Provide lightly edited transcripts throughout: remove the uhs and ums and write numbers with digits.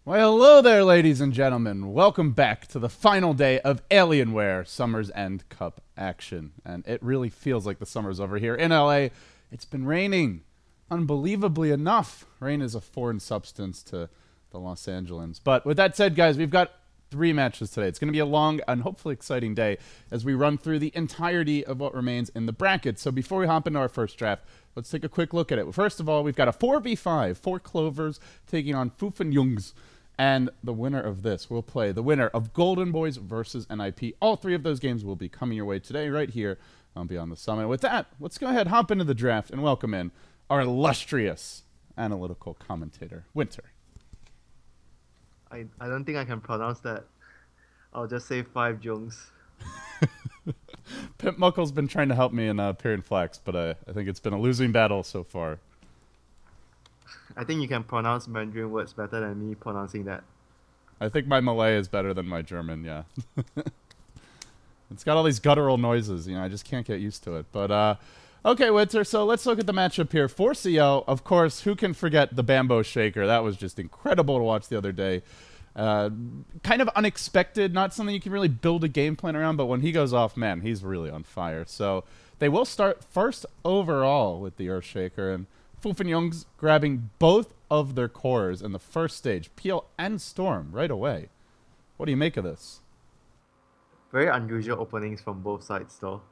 Well, hello there, ladies and gentlemen. Welcome back to the final day of Alienware Summer's End Cup action. And it really feels like the summer's over here in LA. It's been raining. Unbelievably enough. Rain is a foreign substance to the Los Angeles. But with that said, guys, we've got 3 matches today. It's going to be a long and hopefully exciting day as we run through the entirety of what remains in the bracket. So before we hop into our first draft, let's take a quick look at it. First of all, we've got a 4v5, 4 Clovers taking on 5Jungz. And the winner of this will play the winner of Golden Boys versus NIP. All 3 of those games will be coming your way today right here on Beyond the Summit. With that, let's go ahead, hop into the draft, and welcome in our illustrious analytical commentator, Winter. I don't think I can pronounce that. I'll just say 5Jungz. Pimp Muckle's been trying to help me in Period Flax, but I think it's been a losing battle so far. I think you can pronounce Mandarin words better than me pronouncing that. I think my Malay is better than my German, yeah. It's got all these guttural noises, I just can't get used to it. But, okay, Winter, so let's look at the matchup here. 4CL, of course, who can forget the Bambo Shaker? That was just incredible to watch the other day. Kind of unexpected, not something you can really build a game plan around, but when he goes off, man, he's really on fire. So they will start first overall with the Earthshaker, and 5Jungz grabbing both of their cores in the first stage, Peel and Storm, right away. What do you make of this? Very unusual openings from both sides though.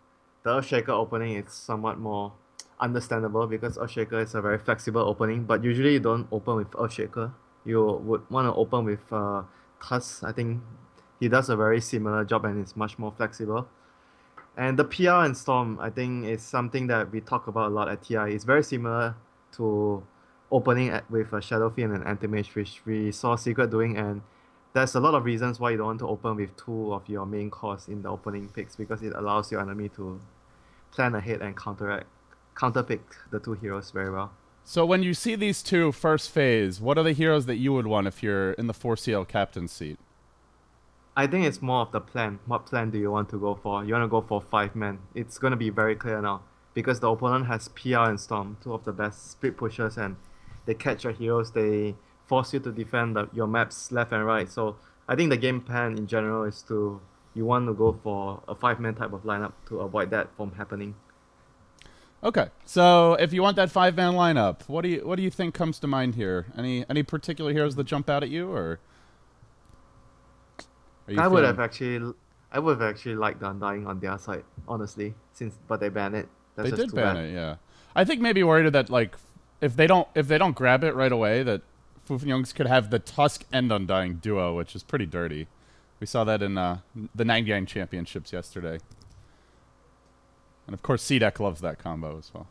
The Earthshaker opening is somewhat more understandable because Earthshaker is a very flexible opening, but usually you don't open with Earthshaker. You would want to open with Tusk. I think he does a very similar job and is much more flexible. And the PR and Storm, I think, is something that we talk about a lot at TI. It's very similar to opening with a Shadow Fiend and an Anti-Mage, which we saw Secret doing, and there's a lot of reasons why you don't want to open with 2 of your main cores in the opening picks, because it allows your enemy to plan ahead and counterpick the 2 heroes very well. So when you see these 2 first phase, what are the heroes that you would want if you're in the 4CL captain seat? I think it's more of the plan. What plan do you want to go for? You want to go for 5-man. It's going to be very clear now, because the opponent has PR and Storm, 2 of the best split pushers, and they catch your heroes, they force you to defend your maps left and right. So I think the game plan in general is you want to go for a 5-man type of lineup to avoid that from happening. Okay, so if you want that 5-man lineup, what do you think comes to mind here? Any particular heroes that jump out at you, or I would have actually liked the Undying on their side, honestly, but they banned it. They did ban it, yeah. I think maybe worried that like if they don't grab it right away, that 5Jungz could have the Tusk and Undying duo, which is pretty dirty. We saw that in the 9-gang championships yesterday. And of course, C-Deck loves that combo as well.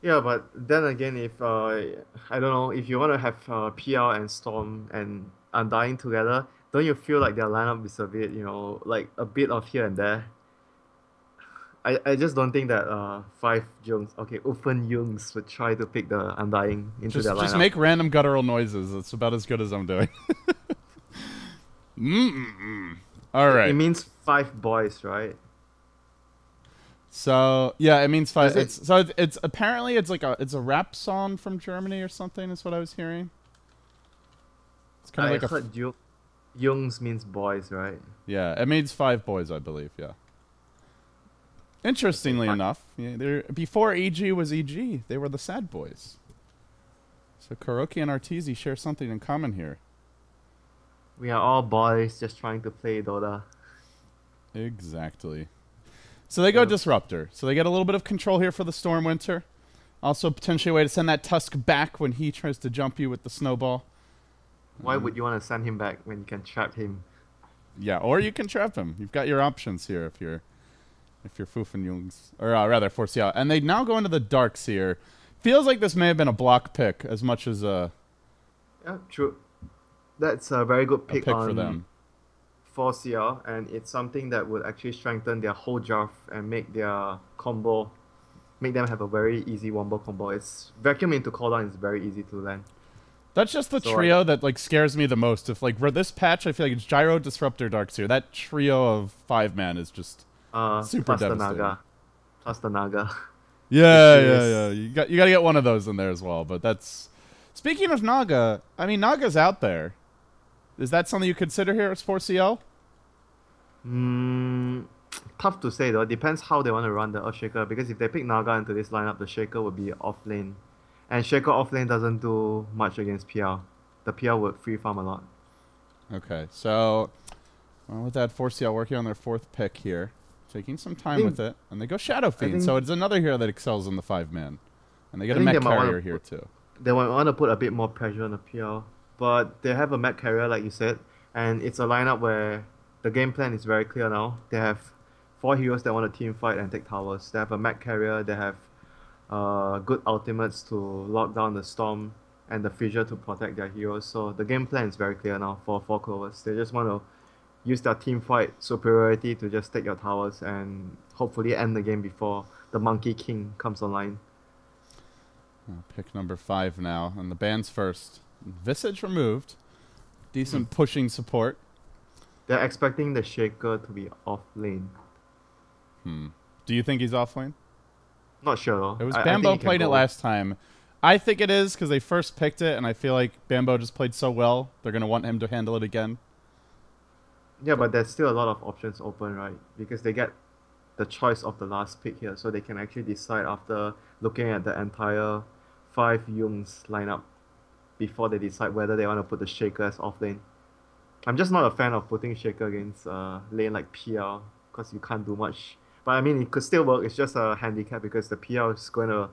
Yeah, but then again, if I don't know, if you want to have PR and Storm and Undying together, don't you feel like their lineup is a bit, like a bit of here and there? I just don't think that 5Jungz would try to pick the Undying into their lineup. Just make random guttural noises. It's about as good as I'm doing. All right. It means 5 boys, right? So yeah, it means 5. It's apparently it's a rap song from Germany or something. Is what I was hearing. It's kind of like heard Jungs means boys, right? Yeah, it means 5 boys, I believe. Yeah. Interestingly enough, before EG was EG, they were the sad boys. So Kuroki and Arteezy share something in common here. We are all boys just trying to play Dota. Exactly. So they go Disruptor. So they get a little bit of control here for the Stormwinter. Also potentially a way to send that Tusk back when he tries to jump you with the Snowball. Why would you want to send him back when you can trap him? Yeah, or you can trap him. You've got your options here if you're 5Jungz, or rather 4CL. And they now go into the Darks here. Feels like this may have been a block pick as much as a... Yeah, true. That's a very good pick for them. 4CL, and it's something that would actually strengthen their whole draft and make their combo, make them have a very easy wombo combo. It's vacuum into cooldown is very easy to land. That's just the trio that like scares me the most. If like for this patch, I feel like it's Gyro, Disruptor, Darkseer. That trio of 5-man is just super devastating. Plus the Naga. Yeah. You gotta get one of those in there as well. But that's speaking of Naga. I mean, Naga's out there. Is that something you consider here as 4CL? Tough to say though. Depends how they want to run the Earth Shaker. Because if they pick Naga into this lineup, the Shaker would be off lane, and Shaker off lane doesn't do much against PL. The PL would free farm a lot. Okay, so well, with that 4CL working on their 4th pick here, taking some time with it, and they go Shadow Fiend. So it's another hero that excels in the 5-man, and they get a mech carrier here too. They might want to put a bit more pressure on the PL, but they have a mech carrier like you said, and it's a lineup where the game plan is very clear now. They have 4 heroes that want to team fight and take towers. They have a mech carrier. They have good ultimates to lock down the storm and the fissure to protect their heroes. So the game plan is very clear now for 4 Clovers. They just want to use their team fight superiority to just take your towers and hopefully end the game before the Monkey King comes online. Pick number 5 now, and the band's first. Visage removed. Decent pushing support. They're expecting the Shaker to be off lane. Do you think he's off lane? Not sure though. It was Bambo played it last time. I think it is because they first picked it, and I feel like Bambo just played so well. They're going to want him to handle it again. Yeah, but there's still a lot of options open, right? Because they get the choice of the last pick here, so they can actually decide after looking at the entire 5Jungz lineup before they decide whether they want to put the Shaker as off lane. I'm just not a fan of putting Shaker against lane like PL because you can't do much. But I mean, it could still work. It's just a handicap because the PL is going to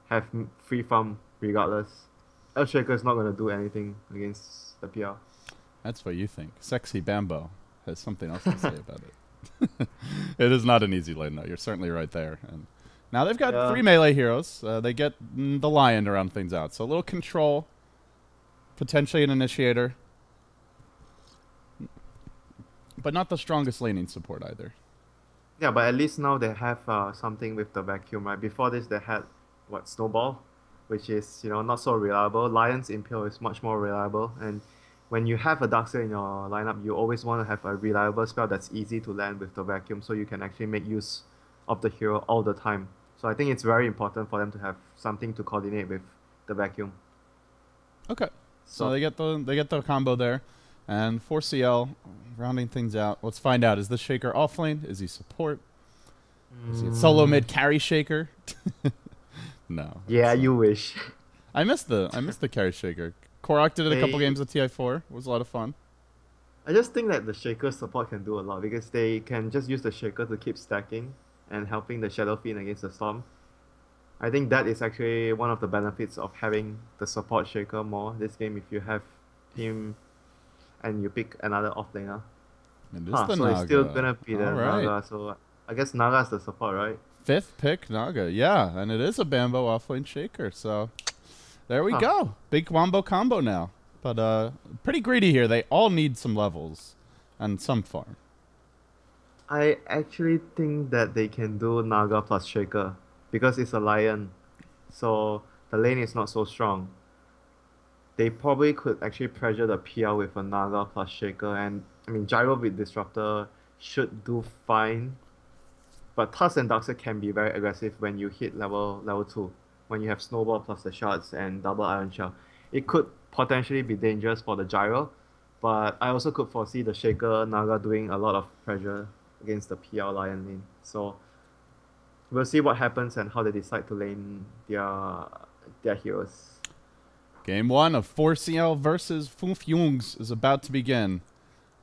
have free farm regardless. Earthshaker is not going to do anything against the PL. That's what you think. Sexy Bambo has something else to say about it. It is not an easy lane, though. You're certainly right there. And now they've got 3 melee heroes. They get the Lion to round things out. So a little control, potentially an initiator, but not the strongest laning support either. Yeah, but at least now they have something with the vacuum, right? Before this, they had Snowball, which is not so reliable. Lion's Impale is much more reliable, and when you have a Darkseer in your lineup, you always want to have a reliable spell that's easy to land with the vacuum, so you can actually make use of the hero all the time. So I think it's very important for them to have something to coordinate with the vacuum. Okay, so they get the combo there. And 4CL, rounding things out. Let's find out. Is this Shaker off lane? Is he support? Is he a solo mid carry Shaker? No. Yeah, you wish. I missed the carry Shaker. Korok did it a couple games of TI4. It was a lot of fun. I just think that the Shaker support can do a lot because they can just use the Shaker to keep stacking and helping the Shadow Fiend against the Storm. I think that is actually one of the benefits of having the support Shaker more this game if you have him and you pick another offlaner. So it's still gonna be the Naga. So I guess Naga's the support, right? 5th pick Naga, yeah, and it is a Bambo offlane Shaker. So there we go, big wombo combo now. But pretty greedy here. They all need some levels and some farm. I actually think that they can do Naga plus Shaker because it's a Lion, so the lane is not so strong. They probably could actually pressure the PL with a Naga plus Shaker, and I mean Gyro with Disruptor should do fine. But Tusk and Darkseer can be very aggressive when you hit level 2. When you have Snowball plus the shards and double Iron Shell. It could potentially be dangerous for the Gyro, but I also could foresee the Shaker Naga doing a lot of pressure against the PL Lion lane. So we'll see what happens and how they decide to lane their heroes. Game 1 of 4CL versus 5Jungz is about to begin.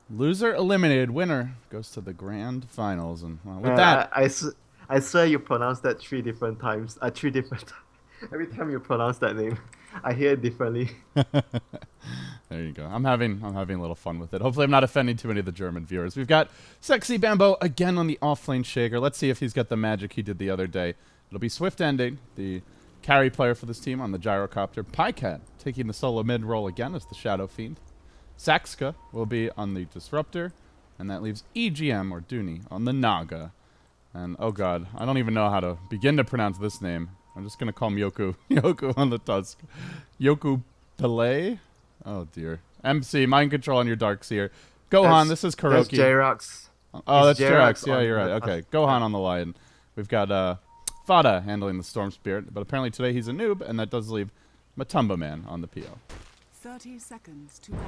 Loser eliminated. Winner goes to the grand finals. And with that, I swear you pronounced that 3 different times. 3 different times. Every time you pronounce that name, I hear it differently. There you go. I'm having a little fun with it. Hopefully, I'm not offending too many of the German viewers. We've got Sexy Bambo again on the offlane Shaker. Let's see if he's got the magic he did the other day. It'll be Swift Ending, the carry player for this team on the Gyrocopter. Pycat taking the solo mid role again as the Shadow Fiend. Saxka will be on the Disruptor, and that leaves EGM or Dooney on the Naga. And oh god, I don't even know how to begin to pronounce this name. I'm just gonna call him Yoku. Yoku on the Tusk. Yoku Pele? Oh dear. MC, mind control on your Darkseer. Gohan, this is Kuroki. That's J-Rox. Oh, that's J-Rox. Yeah, you're right. Okay, Gohan on the Lion. We've got Fada handling the Storm Spirit, but apparently today he's a noob, and that does leave Matumba Man on the PO. 30 seconds to battle.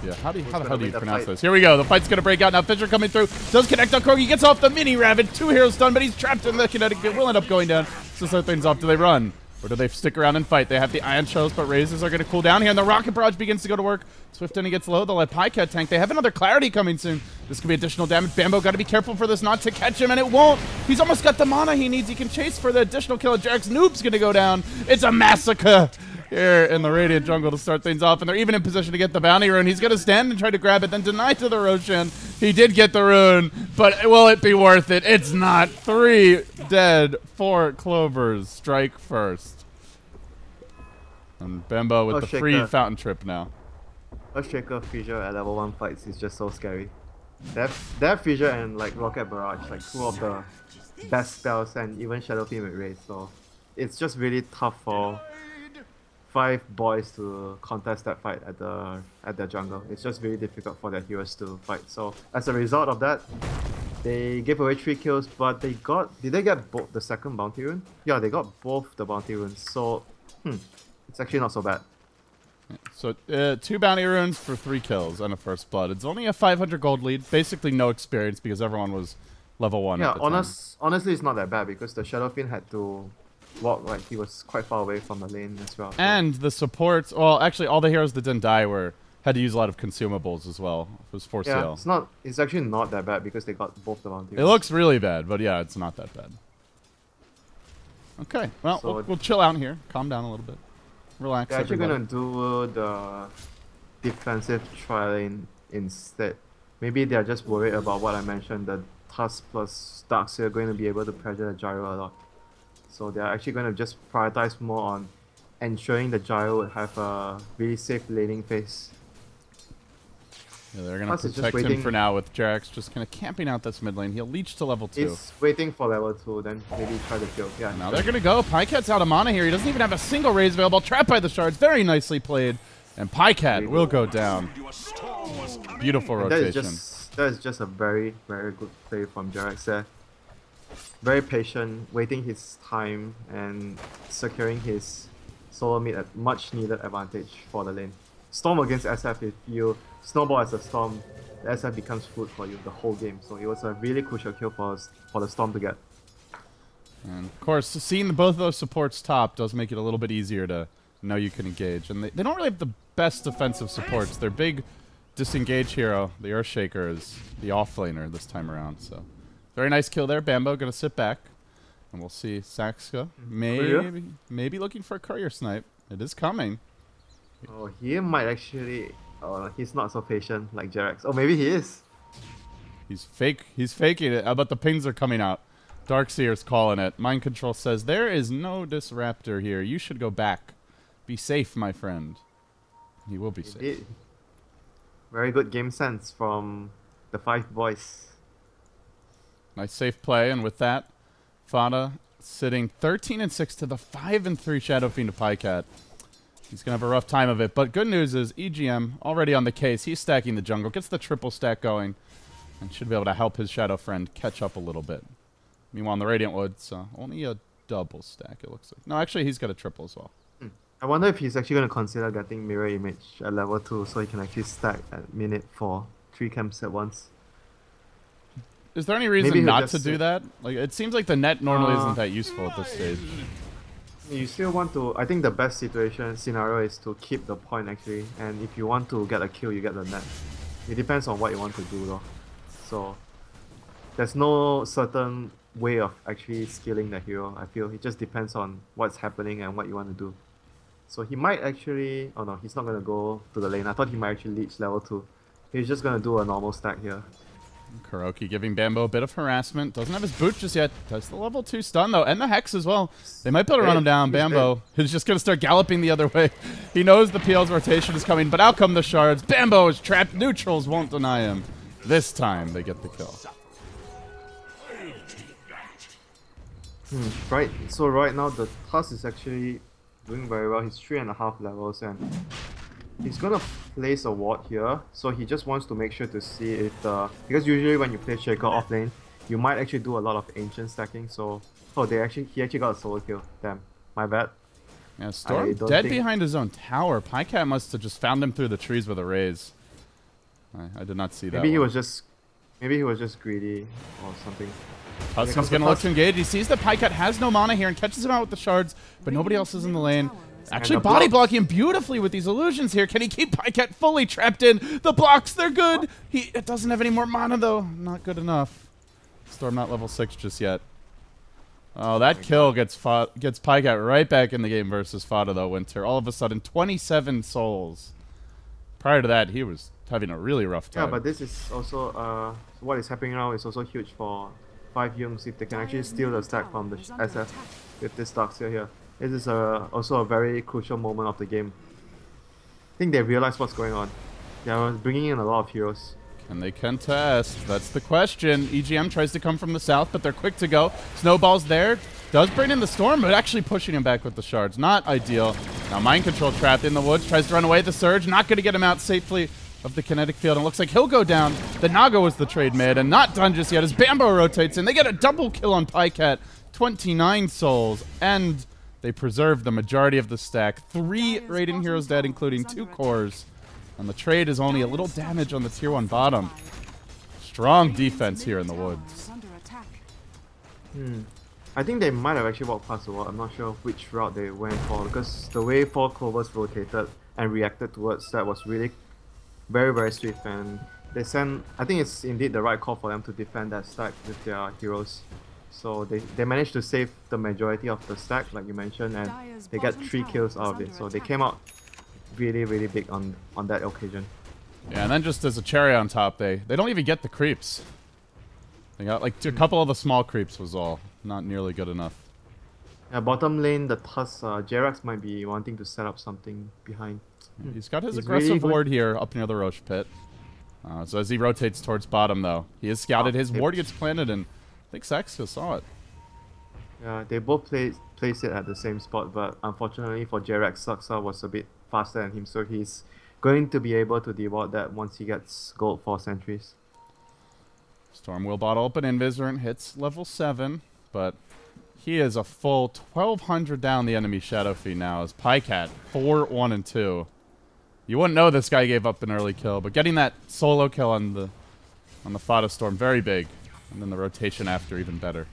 Yeah, how the hell gonna do you win the pronounce fight? this? Here we go. The fight's going to break out now. Fisher coming through. Does connect on Krogi. Gets off the mini Rabbit. 2 heroes stunned, but he's trapped in the kinetic. It will end up going down. So start things off. Do they run? Or do they stick around and fight? They have the Ion Shells, but Razors are going to cool down here. And the Rocket Barrage begins to go to work. Swift Ending gets low. They'll let Pycat tank. They have another Clarity coming soon. This could be additional damage. Bambo got to be careful for this not to catch him, and it won't. He's almost got the mana he needs. He can chase for the additional kill. Jarek's Noob's going to go down. It's a massacre here in the Radiant jungle to start things off, and they're even in position to get the bounty rune. He's going to stand and try to grab it, then deny to the Roshan. He did get the rune, but will it be worth it? It's not. 3 dead, 4 clovers. Strike first. And Bambo with the free fountain trip now. Earthshaker Fissure at level 1 fights is just so scary. They have Fissure and like Rocket Barrage, like 2 of the best spells, and even Shadow Fiend with Raze, so it's just really tough for 5 boys to contest that fight at the jungle. It's just very difficult for their heroes to fight. So as a result of that, they gave away 3 kills, but they got... Did they get both the second bounty rune? Yeah, they got both the bounty runes, so it's actually not so bad. So 2 bounty runes for 3 kills and a first blood. It's only a 500 gold lead. Basically no experience because everyone was level 1 Yeah, at the time. honestly it's not that bad because the Shadow Fiend had to walk, like he was quite far away from the lane as well. So. And the supports, well actually all the heroes that didn't die had to use a lot of consumables as well. It was 4 yeah, CL. it's actually not that bad because they got both the bounty It looks really bad, but yeah, it's not that bad. Okay, well, So we'll chill out here. Calm down a little bit. Relax. They're actually everybody. gonna do the defensive tri-lane instead. Maybe they're just worried about what I mentioned, the Tusk plus Darkseer are going to be able to pressure the Gyro a lot. So they're actually going to just prioritize more on ensuring the Gyro would have a really safe laning phase. Yeah, they're going to Plus it's just protect him waiting- for now with Jarek's just kind of camping out this mid lane. He'll leech to level 2. He's waiting for level 2, then maybe try to kill. Yeah. Now they're going to go. Pycat's out of mana here. He doesn't even have a single raise available. Trapped by the shards. Very nicely played. And Pycat will go down. Beautiful And rotation. that is just a very, very good play from Jarex there. Very patient, waiting his time and securing his solo mid at much needed advantage for the lane. Storm against SF, if you snowball as a Storm, the SF becomes food for you the whole game. So it was a really crucial kill for the Storm to get. And of course, seeing both of those supports top does make it a little bit easier to know you can engage. And they don't really have the best defensive supports. Their big disengage hero, the Earthshaker, is the offlaner this time around. So very nice kill there. Bambo gonna sit back. And we'll see Saxka maybe looking for a courier snipe. It is coming. Oh, he might actually... Oh, he's not so patient like Jarex. Oh, maybe he is. He's faking it. But the pings are coming out. Darkseer's calling it. Mind Control says, there is no Disruptor here. You should go back. Be safe, my friend. He will be safe. Indeed. Very good game sense from the 5 boys. Nice safe play, and with that, Fada sitting 13-6 to the 5-3 Shadow Fiend to Pycat. He's going to have a rough time of it, but good news is EGM already on the case. He's stacking the jungle, gets the triple stack going, and should be able to help his Shadow friend catch up a little bit. Meanwhile, on the Radiant Woods, only a double stack, it looks like. No, actually, he's got a triple as well. I wonder if he's actually going to consider getting Mirror Image at level 2 so he can actually stack at minute for 3 camps at once. Is there any Maybe reason he'll not just to do sit. that? Like, it seems like the net normally isn't that useful at this stage. You still want to... I think the best scenario is to keep the point actually, and if you want to get a kill, you get the net. It depends on what you want to do though. So, there's no certain way of actually skilling the hero, I feel. It just depends on what's happening and what you want to do. So he might actually... Oh no, he's not going to go to the lane. I thought he might actually leech level 2. He's just going to do a normal stack here. Kuroki giving Bambo a bit of harassment. Doesn't have his boot just yet. Does the level 2 stun, though. And the Hex as well. They might be able to run him down. He's Bambo is just going to start galloping the other way. He knows the PL's rotation is coming, but out come the shards. Bambo is trapped. Neutrals won't deny him. This time, they get the kill. Right, so right now the Tusk is actually doing very well. He's 3.5 levels and he's gonna place a ward here. So he just wants to make sure to see if the... Because usually when you play Shaker off lane, you might actually do a lot of ancient stacking. So... Oh, he actually got a solo kill. Damn, my bad. Yeah, Storm dead behind his own tower. Pycat must have just found him through the trees with a raise. I did not see that. Maybe he was just greedy or something. Hudson's gonna look to engage. He sees that Pycat has no mana here and catches him out with the shards, but nobody else is in the lane. Actually body blocking him beautifully with these illusions here. Can he keep Pycat fully trapped in? The blocks, they're good. It doesn't have any more mana though. Not good enough. Storm not level 6 just yet. Oh, that kill gets Pycat right back in the game versus Fada though, Winter. All of a sudden, 27 souls. Prior to that, he was having a really rough time. Yeah, but this is also, what is happening now is also huge for 5Jungz if they can actually steal the stack from the SF with this Darkseer here. This is also a very crucial moment of the game. I think they realize what's going on. They are bringing in a lot of heroes. And they contest. That's the question. EGM tries to come from the south, but they're quick to go. Snowball's there. Does bring in the storm, but actually pushing him back with the shards. Not ideal. Now Mind Control trapped in the woods. Tries to run away. The Surge. Not going to get him out safely of the kinetic field. And looks like he'll go down. The Naga was the trade mid, and not done just yet as Bambo rotates in. They get a double kill on Pycat. 29 souls. And they preserve the majority of the stack. 3 Radiant heroes dead, including 2 cores. And the trade is only a little damage on the tier 1 bottom. Strong defense here in the woods. I think they might have actually walked past the wall. I'm not sure which route they went for because the way 4 Clovers rotated and reacted towards that was really very, very swift. And they sent, I think it's indeed the right call for them to defend that stack with their heroes. So they managed to save the majority of the stack, like you mentioned, and they got 3 kills out of it. So they came out really, really big on that occasion. Yeah, and then just as a cherry on top, they don't even get the creeps. They got like a couple of the small creeps was all. Not nearly good enough. Yeah, bottom lane, the Tusk, Jerax might be wanting to set up something behind. He's got his aggressive ward here up near the Roche pit. So as he rotates towards bottom, though, he has scouted. His ward gets planted, and I think Saxia saw it. Yeah, they both placed it at the same spot, but unfortunately for Jerax, Saxa was a bit faster than him, so he's going to be able to deward that once he gets gold for sentries. Storm will bottle open. Invisor hits level 7, but he is a full 1,200 down the enemy Shadow Fiend now as Pycat 4-1 and 2. You wouldn't know this guy gave up an early kill, but getting that solo kill on the Fada Storm, very big, and then the rotation after even better.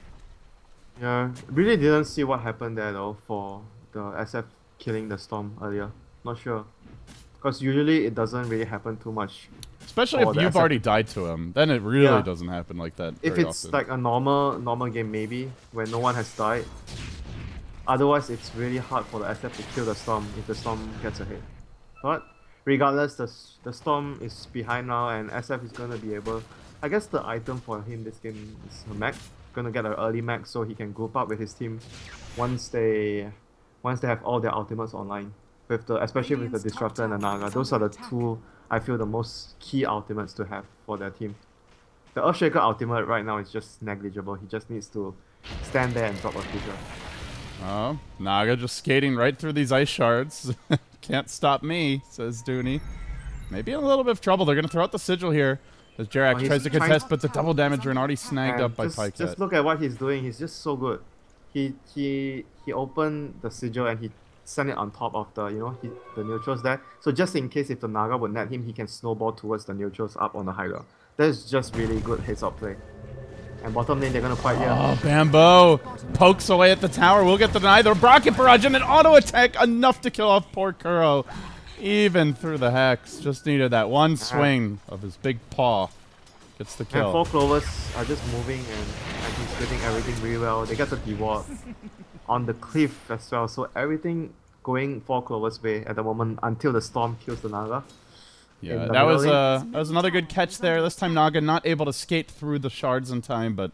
Yeah, really didn't see what happened there though for the SF killing the Storm earlier. Not sure. Because usually it doesn't really happen too much. Especially if you've already died to him. Then it really doesn't happen like that if it's often. Like a normal game maybe, where no one has died. Otherwise it's really hard for the SF to kill the Storm if the Storm gets ahead. But regardless, the Storm is behind now and SF is going to be able... I guess the item for him this game is a mech. Gonna get an early mech so he can group up with his team once they have all their ultimates online. Especially with the Disruptor and the Naga. Those are the 2 I feel the most key ultimates to have for their team. The Earthshaker ultimate right now is just negligible. He just needs to stand there and drop a figure. Oh, Naga just skating right through these ice shards. Can't stop me, says Dooney. Maybe in a little bit of trouble. They're going to throw out the sigil here as Jerax tries to contest, but the double damage rune already snagged up by Pycat. Just look at what he's doing. He's just so good. He opened the sigil and he sent it on top of the the neutrals there. So just in case if the Naga would net him, he can snowball towards the neutrals up on the Hydra. That's just really good heads-up play. And bottom lane, they're gonna fight here. Oh, Bambo pokes away at the tower. We'll get the deny. The rocket barrage and an auto attack enough to kill off poor Kuro. Even through the hex, just needed that one swing of his big paw. Gets the kill. And 4 Clovers are just moving and he's getting everything really well. They get the reward on the cliff as well. So everything going 4 Clovers' way at the moment until the Storm kills the Naga. Yeah, that was another good catch there. This time Naga not able to skate through the shards in time, but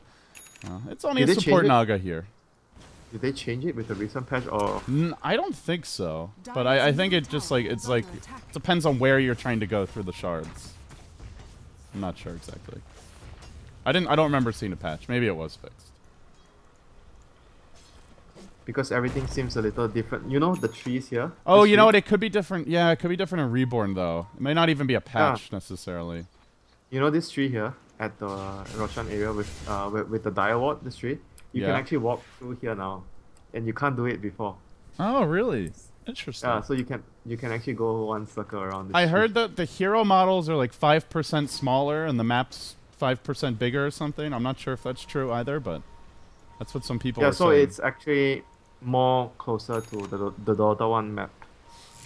it's only a support Naga here. Did they change it with the recent patch or? I don't think so, but I think it just it depends on where you're trying to go through the shards. I'm not sure exactly. I don't remember seeing a patch. Maybe it was fixed. Because everything seems a little different. You know the trees here? Oh, you know what? It could be different. Yeah, it could be different in Reborn though. It may not even be a patch necessarily. You know this tree here at the Roshan area with the Dire Ward, this tree? You can actually walk through here now. And you can't do it before. Oh, really? Interesting. Yeah, so you can actually go one circle around. I heard that the hero models are like 5% smaller and the map's 5% bigger or something. I'm not sure if that's true either, but that's what some people are so saying. it's actually more closer to the Dota 1 map.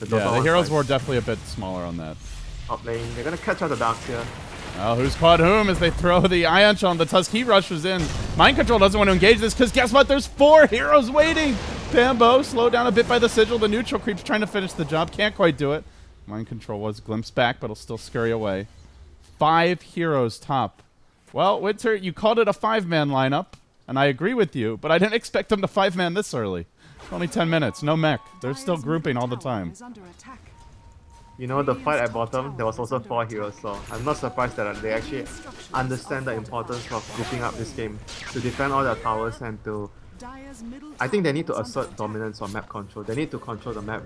The heroes were definitely a bit smaller on that. Top lane, they're gonna catch out the darks here. Oh, who's caught whom as they throw the Ion Shell on the Tusk. He rushes in. Mind Control doesn't want to engage this because guess what? There's 4 heroes waiting. Bambo slowed down a bit by the Sigil. The neutral creep's trying to finish the job. Can't quite do it. Mind Control was glimpsed back, but he'll still scurry away. 5 heroes top. Well, Winter, you called it a 5-man lineup, and I agree with you, but I didn't expect them to 5-man this early. Only 10 minutes. No mech. They're still grouping all the time. You know, the fight at bottom, there was also 4 heroes, so I'm not surprised that they actually understand the importance of grouping up this game to defend all their towers and to... I think they need to assert dominance on map control. They need to control the map,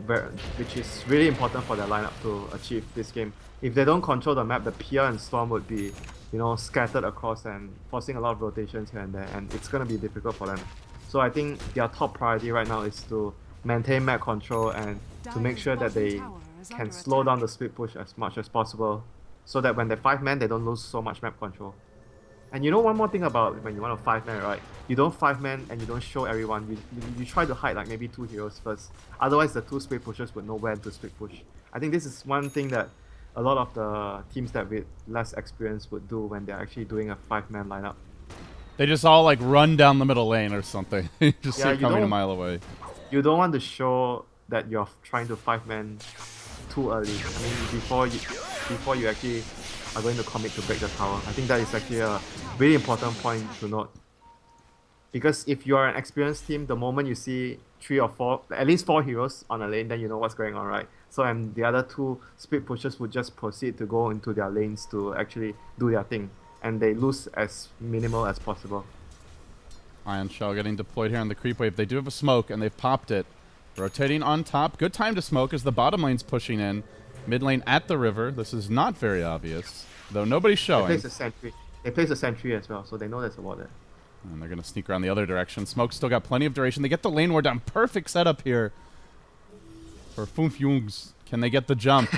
which is really important for their lineup to achieve this game. If they don't control the map, the Pia and Storm would be, you know, scattered across and forcing a lot of rotations here and there, and it's going to be difficult for them. So I think their top priority right now is to maintain map control and to make sure that they can slow down the split push as much as possible so that when they're 5-man, they don't lose so much map control. And you know one more thing about when you want to 5-man, right? You don't 5-man and you don't show everyone. You try to hide like maybe 2 heroes first. Otherwise, the 2 split pushers would know when to split push. I think this is one thing that a lot of the teams that with less experience would do when they're actually doing a 5-man lineup. They just all like run down the middle lane or something. Just see it coming a mile away. You don't want to show that you're trying to 5-man too early. I mean, before you actually are going to commit to break the tower. I think that is actually a really important point to note. Because if you are an experienced team, the moment you see 3 or 4, at least 4 heroes on a lane, then you know what's going on, right? So and the other 2 split pushers would just proceed to go into their lanes to actually do their thing. And they lose as minimal as possible. Ion Shell getting deployed here on the creep wave. They do have a smoke and they've popped it. Rotating on top. Good time to smoke as the bottom lane's pushing in. Mid lane at the river. This is not very obvious, though nobody's showing. They place a sentry. They place a sentry as well, so they know there's a wall there. And they're going to sneak around the other direction. Smoke's still got plenty of duration. They get the lane ward down. Perfect setup here for 5Jungz. Can they get the jump?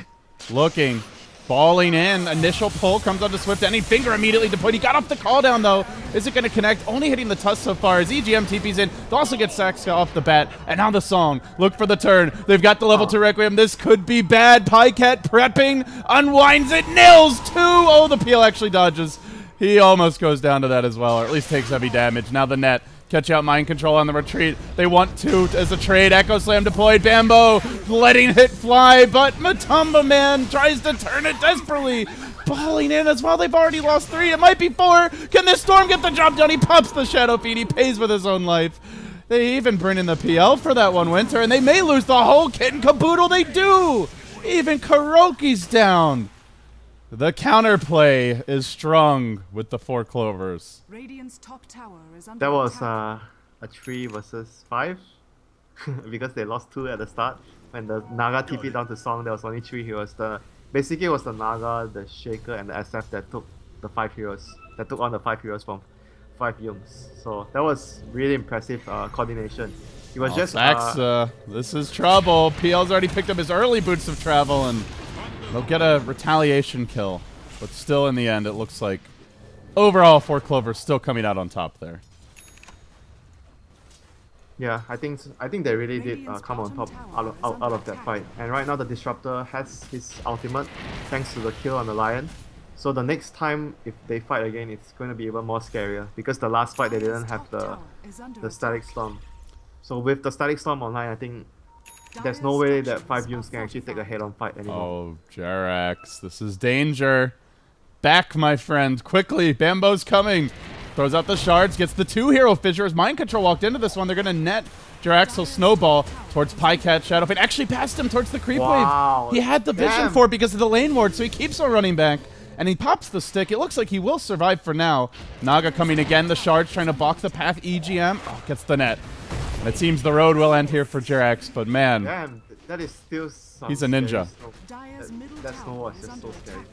Looking. Falling in. Initial pull comes onto Swift. Any finger immediately deployed. He got off the call down, though. Is it going to connect? Only hitting the Tusk so far as EGM TP's in. They'll also get Saxka off the bat. And now the song. Look for the turn. They've got the level 2 Requiem. This could be bad. Pycat prepping. Unwinds it. Nails 2. Oh, the peel actually dodges. He almost goes down to that as well, or at least takes heavy damage. Now the net. Catch out Mind Control on the retreat. They want 2 as a trade. Echo Slam deployed. Bambo letting it fly, but Matumba Man tries to turn it desperately. Balling in as well. They've already lost 3. It might be 4. Can this Storm get the job done? He pops the Shadow Feed. He pays with his own life. They even bring in the PL for that one, Winter, and they may lose the whole kit and caboodle. They do. Even Kuroki's down. The counterplay is strong with the 4 clovers. Radiant's top tower is under That was attack. a 3 versus 5 because they lost 2 at the start. When the Naga TP down to Song, there was only 3 heroes. Basically it was the Naga, the Shaker, and the SF that took the 5 heroes. That took on the 5 heroes from 5Jungz. So that was really impressive coordination. It was just this is trouble. PL's already picked up his early boots of travel and they'll get a retaliation kill, but still in the end, it looks like overall 4 clovers still coming out on top there. Yeah, I think they really did come on top out of that fight. And right now the Disruptor has his ultimate thanks to the kill on the Lion. So the next time if they fight again, it's going to be even more scarier because the last fight they didn't have the Static Storm. So with the Static Storm online, I think there's no way that 5Jungz can actually take a head-on fight anymore. Oh, Jerax, this is danger. Back, my friend, quickly. Bambo's coming. Throws out the shards, gets the 2 hero fissures. Mind Control walked into this one. They're going to net Jerax. He'll snowball towards Pycat. Shadowfade actually passed him towards the creep wave. He had the vision for it because of the lane ward, so he keeps on running back. And he pops the stick. It looks like he will survive for now. Naga coming again. The shards trying to block the path. EGM gets the net. And it seems the road will end here for Jerax, but man. Damn, that is still he's a ninja. That snow was just so scary.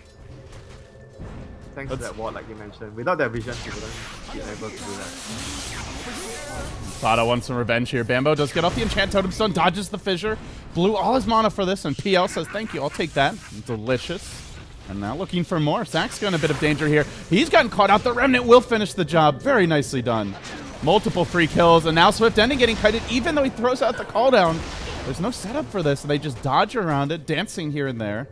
Thanks to that ward, like you mentioned. Without that vision, he wouldn't be able to do that. Fada wants some revenge here. Bambo does get off the Enchant Totem Stone, dodges the Fissure, blew all his mana for this, and PL says, thank you, I'll take that. Delicious. And now looking for more. Zach's got a bit of danger here. He's gotten caught out. The Remnant will finish the job. Very nicely done. Multiple free kills, and now Swift Ending getting kited, even though he throws out the call down. There's no setup for this, and they just dodge around it, dancing here and there.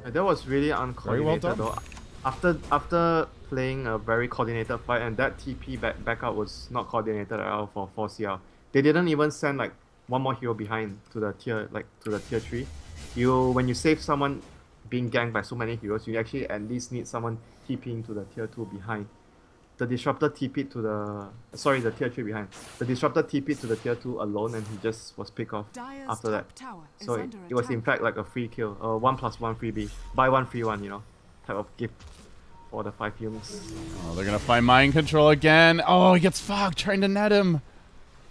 That was really uncoordinated Very well though. After playing a very coordinated fight, and that TP backup was not coordinated at all for 4CR. They didn't even send like one more hero behind to the tier tier 3. When you save someone being ganked by so many heroes, you actually at least need someone TPing to the tier 2 behind. The Disruptor TP'd to the tier 3 behind. The Disruptor TP'd to the tier 2 alone, and he just was picked off after that. So it was in fact like a free kill, 1+1 freebie, buy one free one, you know, type of gift for the 5Jungz. Oh, they're gonna find mind control again. Oh, he gets Fog trying to net him.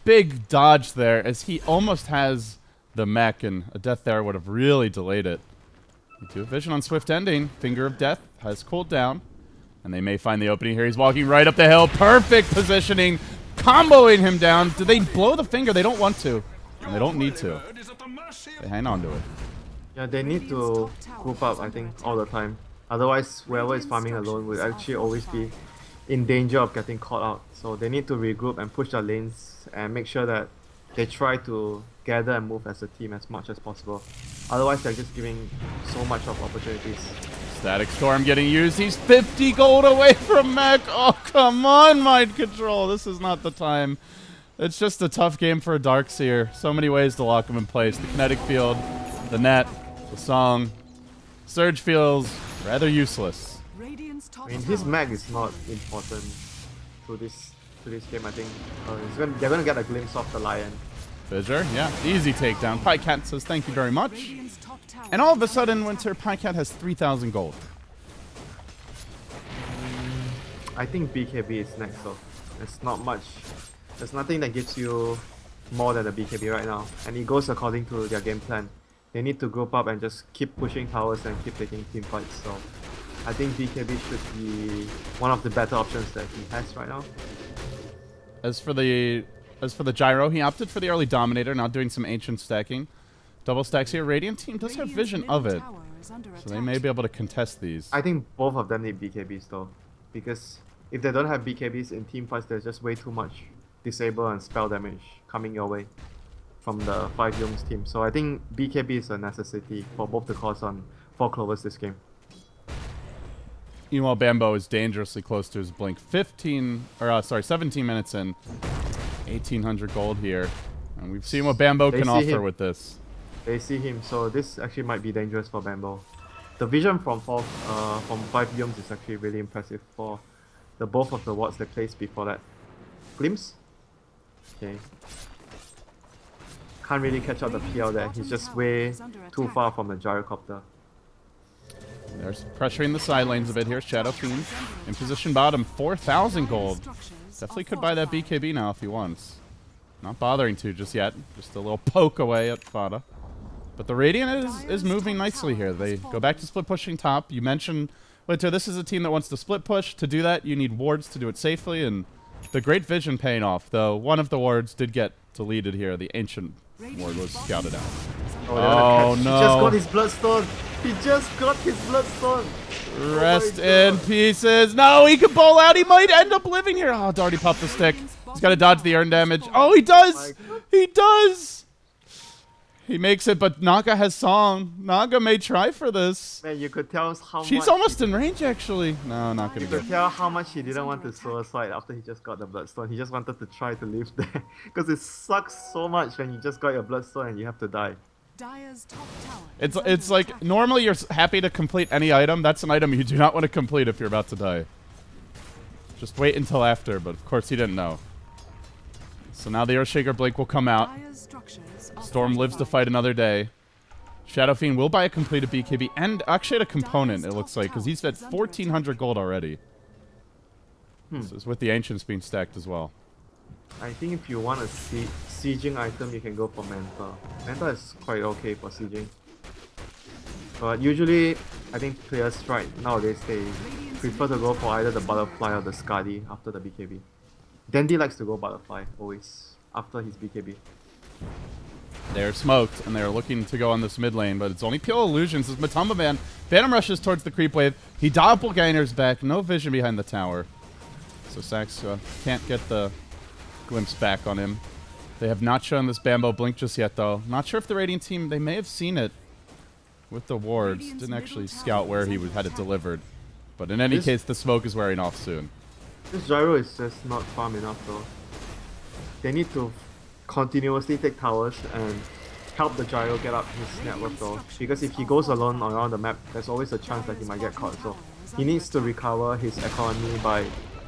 Big dodge there, as he almost has the mech, and a death there would have really delayed it. We do a vision on Swift Ending. Finger of Death has cooled down, and they may find the opening here. He's walking right up the hill. Perfect positioning, comboing him down. Do they blow the finger? They don't want to, and they don't need to. They hang on to it. Yeah, they need to group up, I think, all the time. Otherwise, whoever is farming alone will actually always be in danger of getting caught out. So they need to regroup and push their lanes and make sure that they try to gather and move as a team as much as possible. Otherwise, they're just giving so much of opportunities. Static Storm getting used. He's 50 gold away from mech. Oh, come on, mind control. This is not the time. It's just a tough game for a Darkseer. So many ways to lock him in place. The kinetic field, the net, the song. Surge feels rather useless. I mean, his mag is not important to this game, I think. They're gonna get a glimpse of the Lion. Fissure, yeah, easy takedown. Pycat says thank you very much. And all of a sudden, Winter, Pycat has 3,000 gold. I think BKB is next though. There's not much. There's nothing that gives you more than a BKB right now. And it goes according to their game plan. They need to group up and just keep pushing towers and keep taking team fights. So I think BKB should be one of the better options that he has right now. As for the gyro, he opted for the early Dominator, now doing some ancient stacking. Double stacks here. Radiant team does have vision of it, so they may be able to contest these. I think both of them need BKBs though, because if they don't have BKBs in team fights, there's just way too much disable and spell damage coming your way from the 5Jungz team. So I think BKB is a necessity for both the cores on 4 Clovers this game. Meanwhile, Bambo is dangerously close to his blink. 17 minutes in. 1,800 gold here. And we've seen what Bambo can offer with this. They see him, so this actually might be dangerous for Bambo. The vision from 5Jungz is actually really impressive for both of the wards they placed before that. Glimpse? Okay. Can't really catch out the PL there. He's just way too far from the gyrocopter. There's pressuring the side lanes a bit here. Shadow Fiend in position bottom, 4,000 gold. Definitely could buy that BKB now if he wants. Not bothering to just yet. Just a little poke away at Fada. But the Radiant is moving nicely here. They go back to split pushing top. You mentioned, Winter, this is a team that wants to split push. To do that, you need wards to do it safely, and the great vision paying off, though one of the wards did get deleted here. The Ancient ward was scouted out. Oh no. He just got his Bloodstone. He just got his Bloodstone. Rest in pieces. No, he could bowl out. He might end up living here. Oh, Darty popped the stick. He's got to dodge the earn damage. Oh, he does. He does. He makes it, but Naga has Song. Naga may try for this. Man, you could tell how much... She's almost in range, actually. No, not going to You could tell how much he didn't want to suicide after he just got the Bloodstone. He just wanted to try to live there. Because it sucks so much when you just got your Bloodstone and you have to die. It's like, normally you're happy to complete any item. That's an item you do not want to complete if you're about to die. Just wait until after, but of course he didn't know. So now the Earthshaker Blink will come out. Storm lives to fight another day. Shadow Fiend will buy a completed BKB and actually a component, it looks like, because he's at 1,400 gold already. This is with the Ancients being stacked as well. I think if you want a sieging item, you can go for Manta. Manta is quite okay for sieging. But usually, I think players right nowadays they prefer to go for either the butterfly or the Skadi after the BKB. Dandy likes to go butterfly always after his BKB. They're smoked, and they're looking to go on this mid lane, but it's only Pure Illusions as Matumba Man Phantom rushes towards the creep wave. He doppelgangers back, no vision behind the tower. So Sax can't get the glimpse back on him. They have not shown this Bambo blink just yet, though. Not sure if the Radiant team, they may have seen it with the wards. Didn't actually scout where he had it delivered. But in any case, the smoke is wearing off soon. This gyro is just not farm enough though. They need to continuously take towers and help the gyro get up his network though. Because if he goes alone around the map, there's always a chance that he might get caught. So he needs to recover his economy by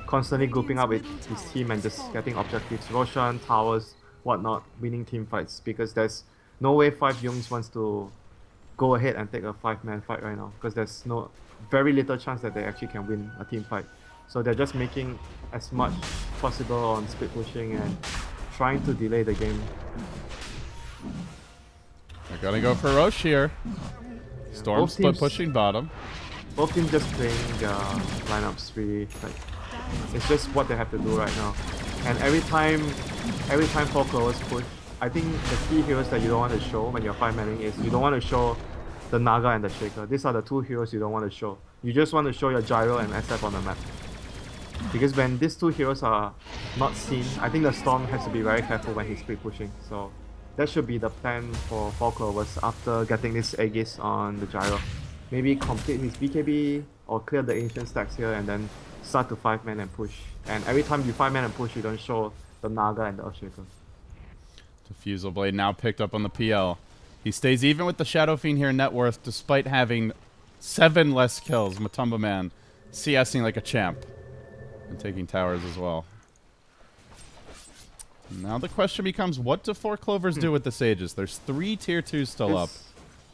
constantly grouping up with his team and just getting objectives. Roshan, towers, whatnot, winning team fights. Because there's no way 5Jungz wants to go ahead and take a 5-man fight right now. Because there's very little chance that they actually can win a team fight. So they're just making as much possible on split pushing and trying to delay the game. They're gonna go for Roche here. Storm split pushing bottom. Both teams just playing their lineups really like it's just what they have to do right now. And every time 4 clovers push, I think the key heroes that you don't want to show when you're 5-manning is you don't want to show the Naga and the Shaker. These are the two heroes you don't want to show. You just want to show your Gyro and SF on the map. Because when these two heroes are not seen, I think the Storm has to be very careful when he's split pushing. So that should be the plan for 4 clovers after getting this Aegis on the Gyro. Maybe complete his BKB or clear the ancient stacks here and then start to 5-man and push. And every time you 5-man and push, you don't show the Naga and the Earthshaker. Diffusal Blade now picked up on the PL. He stays even with the Shadow Fiend here in net worth despite having 7 less kills. Matumba Man CSing like a champ. And taking towers as well. Now the question becomes, what do 4 clovers do with the Sages? There's 3 tier 2s still up.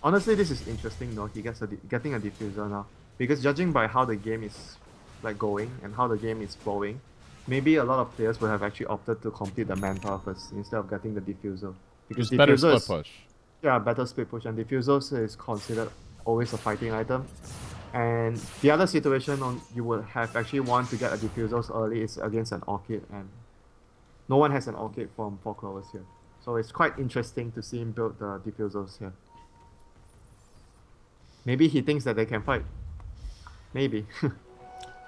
Honestly, this is interesting though. He gets getting a diffuser now. Because judging by how the game is like going and how the game is flowing, maybe a lot of players would have actually opted to complete the manpower first instead of getting the diffuser. Because just better split push. Yeah, better split push, and diffuser is considered always a fighting item. And the other situation you would have actually want to get a diffusers early is against an Orchid, and no one has an Orchid from 4 clovers here. So it's quite interesting to see him build the diffusers here. Maybe he thinks that they can fight. Maybe.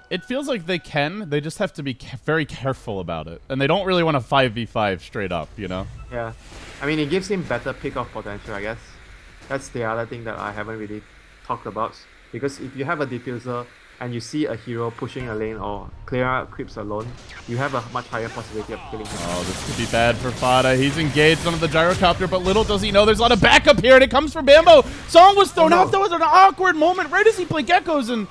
It feels like they can, they just have to be very careful about it. And they don't really want to 5v5 straight up, you know? Yeah. I mean, it gives him better pick-off potential, I guess. That's the other thing that I haven't really talked about. Because if you have a diffuser and you see a hero pushing a lane or clear out creeps alone, you have a much higher possibility of killing him. Oh, this could be bad for Fada. He's engaged onto the gyrocopter, but little does he know there's a lot of backup here, and it comes from Bambo. Song was thrown out. That was an awkward moment right as he played Geckos, and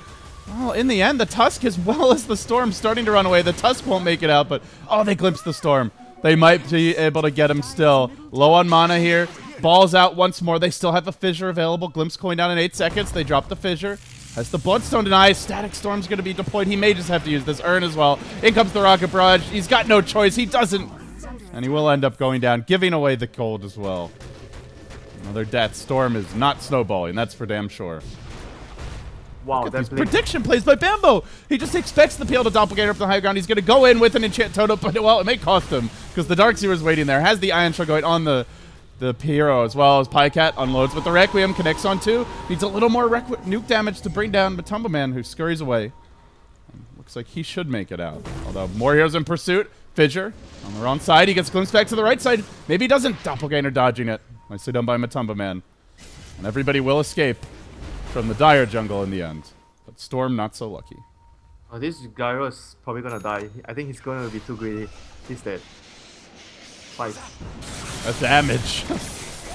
well, in the end, the Tusk, as well as the Storm, starting to run away. The Tusk won't make it out, but oh, they glimpse the Storm. They might be able to get him still. Low on mana here. Balls out once more. They still have a Fissure available. Glimpse coin down in 8 seconds. They drop the Fissure. As the Bloodstone denies, Static Storm's going to be deployed. He may just have to use this Urn as well. In comes the Rocket Barrage. He's got no choice. He doesn't. And he will end up going down, giving away the gold as well. Another death. Storm is not snowballing. That's for damn sure. Wow, that's prediction plays by Bambo. He just expects the PL to doppelganger up the high ground. He's going to go in with an enchant totem, but well, it may cost him because the Darkseer is waiting there. Has the Ion Shell going on the hero as well as Pycat unloads with the Requiem, connects on 2. Needs a little more nuke damage to bring down Matumba Man, who scurries away. And looks like he should make it out. Although more heroes in pursuit. Fissure on the wrong side. He gets glimpsed back to the right side. Maybe he doesn't. Doppelganger dodging it. Nicely done by Matumba Man. And everybody will escape from the dire jungle in the end. But Storm not so lucky. Oh, this Gyro is probably gonna die. I think he's gonna be too greedy. He's dead. 5. That's damage.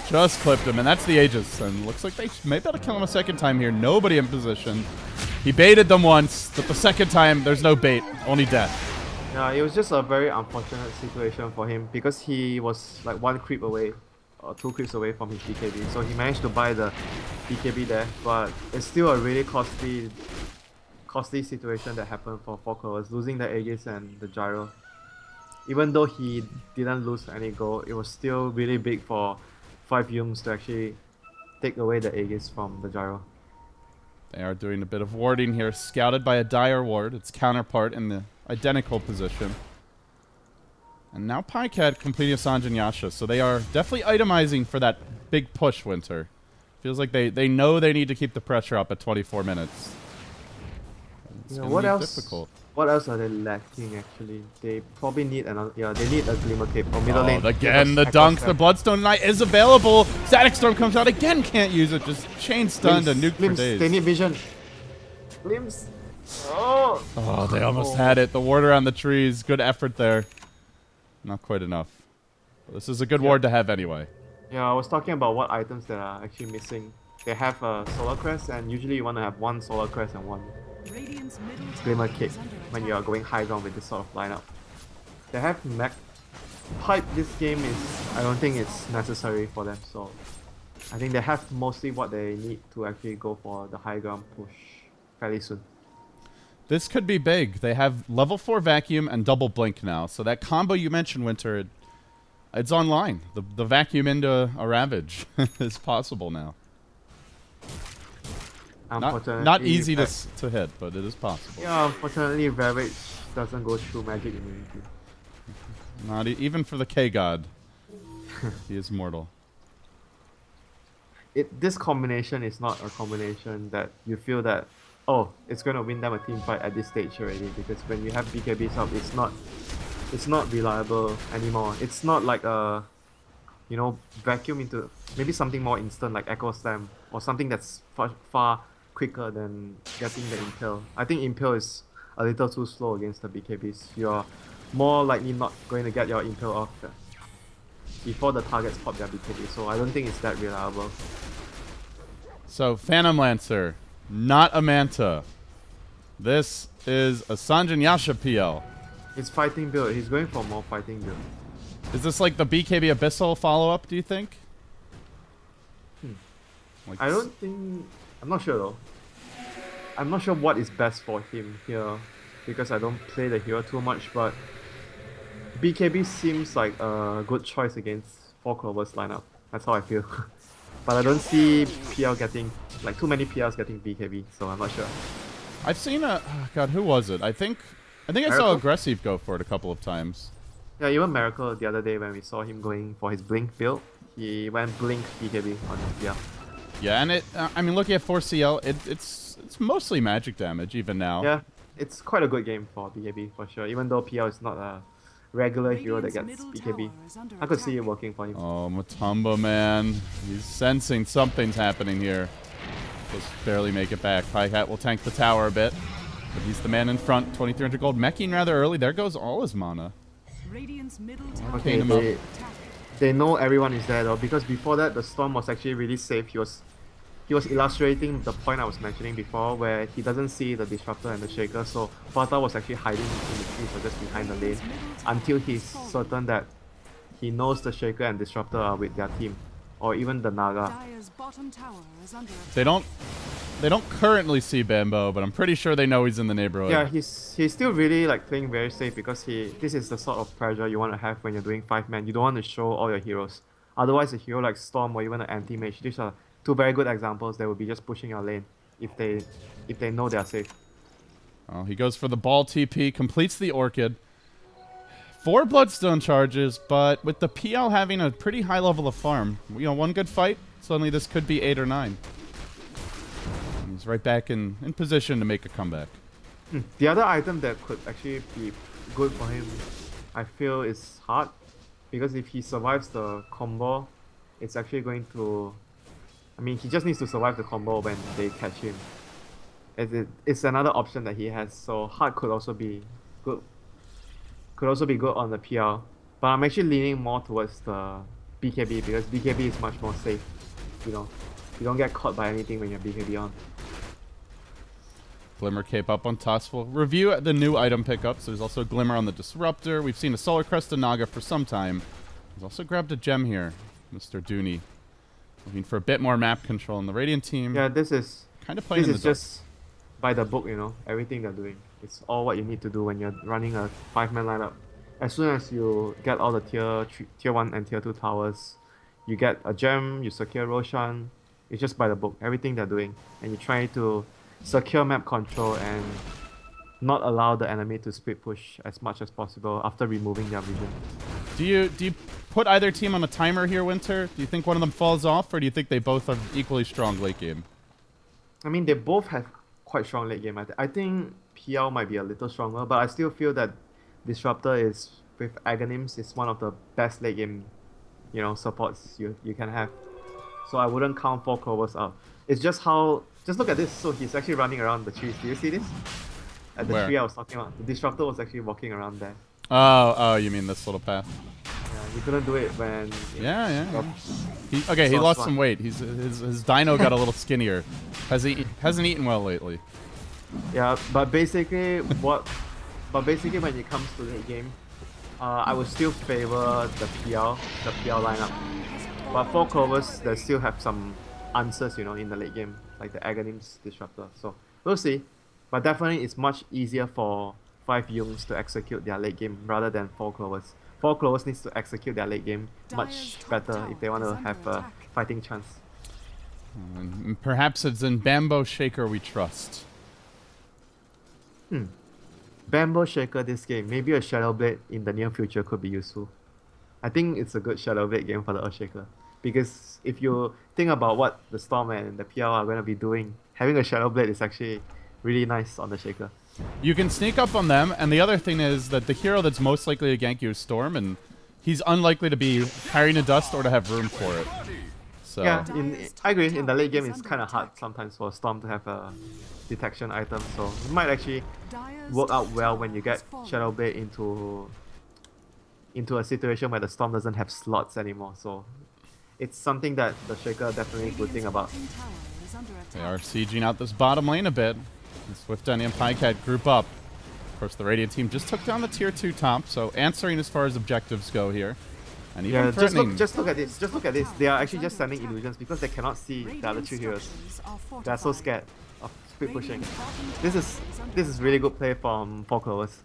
Just clipped him, and that's the Aegis. And looks like they may be able to kill him a second time here. Nobody in position. He baited them once, but the second time, there's no bait. Only death. Yeah, it was just a very unfortunate situation for him because he was like 1 creep away. Or 2 creeps away from his BKB, so he managed to buy the BKB there, but it's still a really costly situation that happened for 4 clovers, losing the Aegis and the Gyro. Even though he didn't lose any gold, it was still really big for 5Jungz to actually take away the Aegis from the Gyro. They are doing a bit of warding here. Scouted by a dire ward. Its counterpart in the identical position. And now Pycat completing a Sanjin Yasha. So they are definitely itemizing for that big push, Winter. Feels like they know they need to keep the pressure up at 24 minutes. It's gonna what be else? difficult. What else are they lacking actually? They probably need another. Yeah, they need a Glimmer Cape or middle lane. Again, the dunks, the Bloodstone Knight is available. Static Storm comes out again, can't use it. Just chain stunned and nuke for days. They need vision. Glimpse. Oh. Oh, they almost had it. The ward around the trees. Good effort there. Not quite enough. This is a good ward to have anyway. Yeah, I was talking about what items that are actually missing. They have a Solar Crest, and usually you want to have one Solar Crest and one Glimmer Cape when you are going high ground with this sort of lineup. They have mech pipe. This game is, I don't think it's necessary for them, so I think they have mostly what they need to actually go for the high ground push fairly soon. This could be big. They have level 4 vacuum and double blink now, so that combo you mentioned, Winter, it's online. The vacuum into a Ravage is possible now. Not easy to hit, but it is possible. Yeah, unfortunately, Ravage doesn't go through magic immunity. Not even for the K-God. He is mortal. This combination is not a combination that you feel that, oh, it's going to win them a team fight at this stage already, because when you have BKBs up, it's not reliable anymore. It's not like a, you know, vacuum into maybe something more instant like Echo Slam or something that's far quicker than getting the Impale. I think Impale is a little too slow against the BKBs. You're more likely not going to get your Impale off before the targets pop their BKB, so I don't think it's that reliable. So, Phantom Lancer, not a Manta. This is a Sanjin Yasha PL. It's fighting build. He's going for more fighting build. Is this like the BKB Abyssal follow-up, do you think? Like I don't think... I'm not sure though. I'm not sure what is best for him here, because I don't play the hero too much, but BKB seems like a good choice against 4 Clover's lineup. That's how I feel. But I don't see PL getting, like too many PLs getting BKB, so I'm not sure. I've seen a... Oh God, who was it? I think I saw Aggressive go for it a couple of times. Yeah, even Miracle the other day when we saw him going for his Blink build, he went Blink BKB on PL. Yeah, and it... I mean, looking at 4CL, it's mostly magic damage even now. Yeah, it's quite a good game for BKB for sure, even though PL is not a regular hero that gets BKB. I could see it working for him. Oh, Matumba, man. He's sensing something's happening here. Just barely make it back. Pycat will tank the tower a bit, but he's the man in front. 2,300 gold. Meching rather early. There goes all his mana. Okay, they know everyone is there though, because before that the Storm was actually really safe. He was illustrating the point I was mentioning before, where he doesn't see the Disruptor and the Shaker, so Vata was actually hiding in the trees or just behind the lane until he's certain that he knows the Shaker and Disruptor are with their team, or even the Naga. They don't currently see Bambo, but I'm pretty sure they know he's in the neighborhood. Yeah, he's still really like playing very safe, because this is the sort of pressure you want to have when you're doing 5-man. You don't want to show all your heroes. Otherwise, a hero like Storm or even an anti-mage, these are two very good examples that will be just pushing your lane if they know they are safe. Oh, he goes for the ball TP, completes the Orchid. 4 Bloodstone charges, but with the PL having a pretty high level of farm, you know, one good fight, suddenly this could be 8 or 9. And he's right back in position to make a comeback. The other item that could actually be good for him, I feel, is Heart, because if he survives the combo, it's actually going to... I mean, he just needs to survive the combo when they catch him. It's another option that he has, so Heart could also be good. Could also be good on the PL, but I'm actually leaning more towards the BKB, because BKB is much more safe. You know, you don't get caught by anything when you're BKB on. Glimmer Cape up on Tusk. We'll review the new item pickups. There's also Glimmer on the Disruptor. We've seen a Solar Crest to Naga for some time. He's also grabbed a gem here, Mr. Dooney. Looking for a bit more map control in the Radiant team. Yeah, this is kind of playing. This is just by the book, you know. Everything they're doing. It's all what you need to do when you're running a 5-man lineup. As soon as you get all the tier 1 and tier 2 towers, you get a gem, you secure Roshan. It's just by the book. Everything they're doing, and you try to secure map control and not allow the enemy to split push as much as possible after removing their vision. Do you put either team on a timer here, Winter? Do you think one of them falls off, or do you think they both are equally strong late game? I mean, they both have quite strong late game. I think PL might be a little stronger, but I still feel that Disruptor is, with Agonyms, is one of the best late game, supports you can have. So I wouldn't count 4 Clovers out. It's just how, just look at this. So he's actually running around the trees. Do you see this? At the tree I was talking about. The Disruptor was actually walking around there. Oh, you mean this little path? Yeah, you couldn't do it when... Yeah. He lost some weight. His dino got a little skinnier. Hasn't eaten well lately. Yeah, but basically when it comes to late game, I would still favor the PL lineup. But 4 Clovers, they still have some answers, in the late game, like the Agonyms Disruptor. So we'll see. But definitely it's much easier for 5Jungz to execute their late game rather than 4 Clovers. 4 Clovers needs to execute their late game much better if they want to have a fighting chance. And perhaps it's in Bamboo Shaker we trust. Bamboo Shaker this game. Maybe a Shadow Blade in the near future could be useful. I think it's a good Shadow Blade game for the Earthshaker. Because if you think about what the Storm and the PL are going to be doing, having a Shadow Blade is actually really nice on the Shaker. You can sneak up on them, and the other thing is that the hero that's most likely to gank you is Storm, and he's unlikely to be carrying a dust or to have room for it. So yeah, I agree. In the late game, it's kind of hard sometimes for Storm to have a detection item, so it might actually work out well when you get Shadow Blade into a situation where the Storm doesn't have slots anymore. So it's something that the Shaker definitely would think about. They are sieging out this bottom lane a bit. The Swift Danny and Pycat group up. Of course, the Radiant team just took down the tier 2 top, so answering as far as objectives go here. And even threatening. Just look at this. Just look at this. They are actually just sending illusions because they cannot see the other 2 heroes. They are so scared of split pushing. This is really good play from 4 Clovers.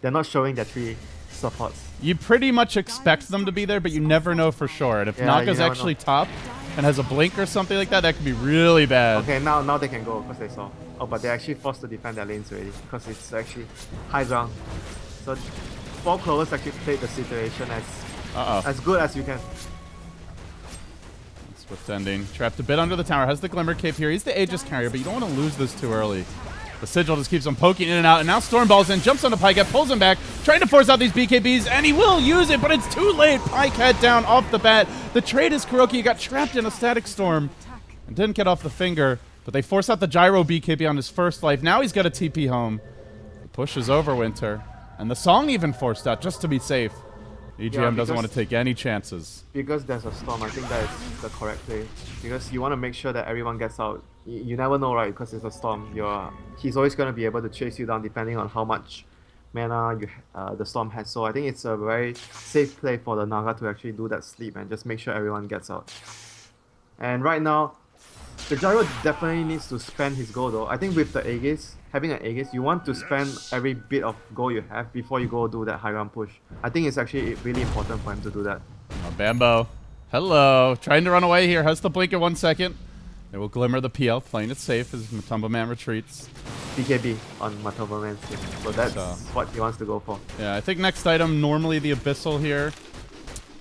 They're not showing their 3 supports. You pretty much expect them to be there, but you never know for sure. And if Naga's actually top and has a blink or something like that, that could be really bad. Okay, now they can go because they saw. Oh, but they're actually forced to defend their lanes already because it's actually high ground. So 4 Clovers actually played the situation as good as you can. Swift ending. Trapped a bit under the tower. Has the Glimmer Cape here. He's the Aegis carrier, but you don't want to lose this too early. The Sigil just keeps on poking in and out, and now Stormball's in, jumps onto Pycat, pulls him back, trying to force out these BKBs, and he will use it, but it's too late. Pycat down off the bat. The trade is Kuroki got trapped in a Static Storm and didn't get off the finger, but they force out the Gyro BKB on his first life. Now he's got a TP home. The push is over, Winter, and the Song even forced out just to be safe. EGM doesn't want to take any chances. Because there's a Storm, I think that is the correct play. Because you want to make sure that everyone gets out. You never know, right? Because it's a Storm. He's always going to be able to chase you down depending on how much mana the Storm has. So I think it's a very safe play for the Naga to actually do that sleep and just make sure everyone gets out. And right now, the Gyro definitely needs to spend his gold though. I think with the Aegis, having an Aegis, you want to spend every bit of gold you have before you go do that high ground push. I think it's actually really important for him to do that. Oh, Bambo. Hello. Trying to run away here. Has the blink in 1 second. They will Glimmer the PL, playing it safe as Matumba Man retreats. BKB on Matumba Man's team. So that's what he wants to go for. Yeah, I think next item, normally the Abyssal here.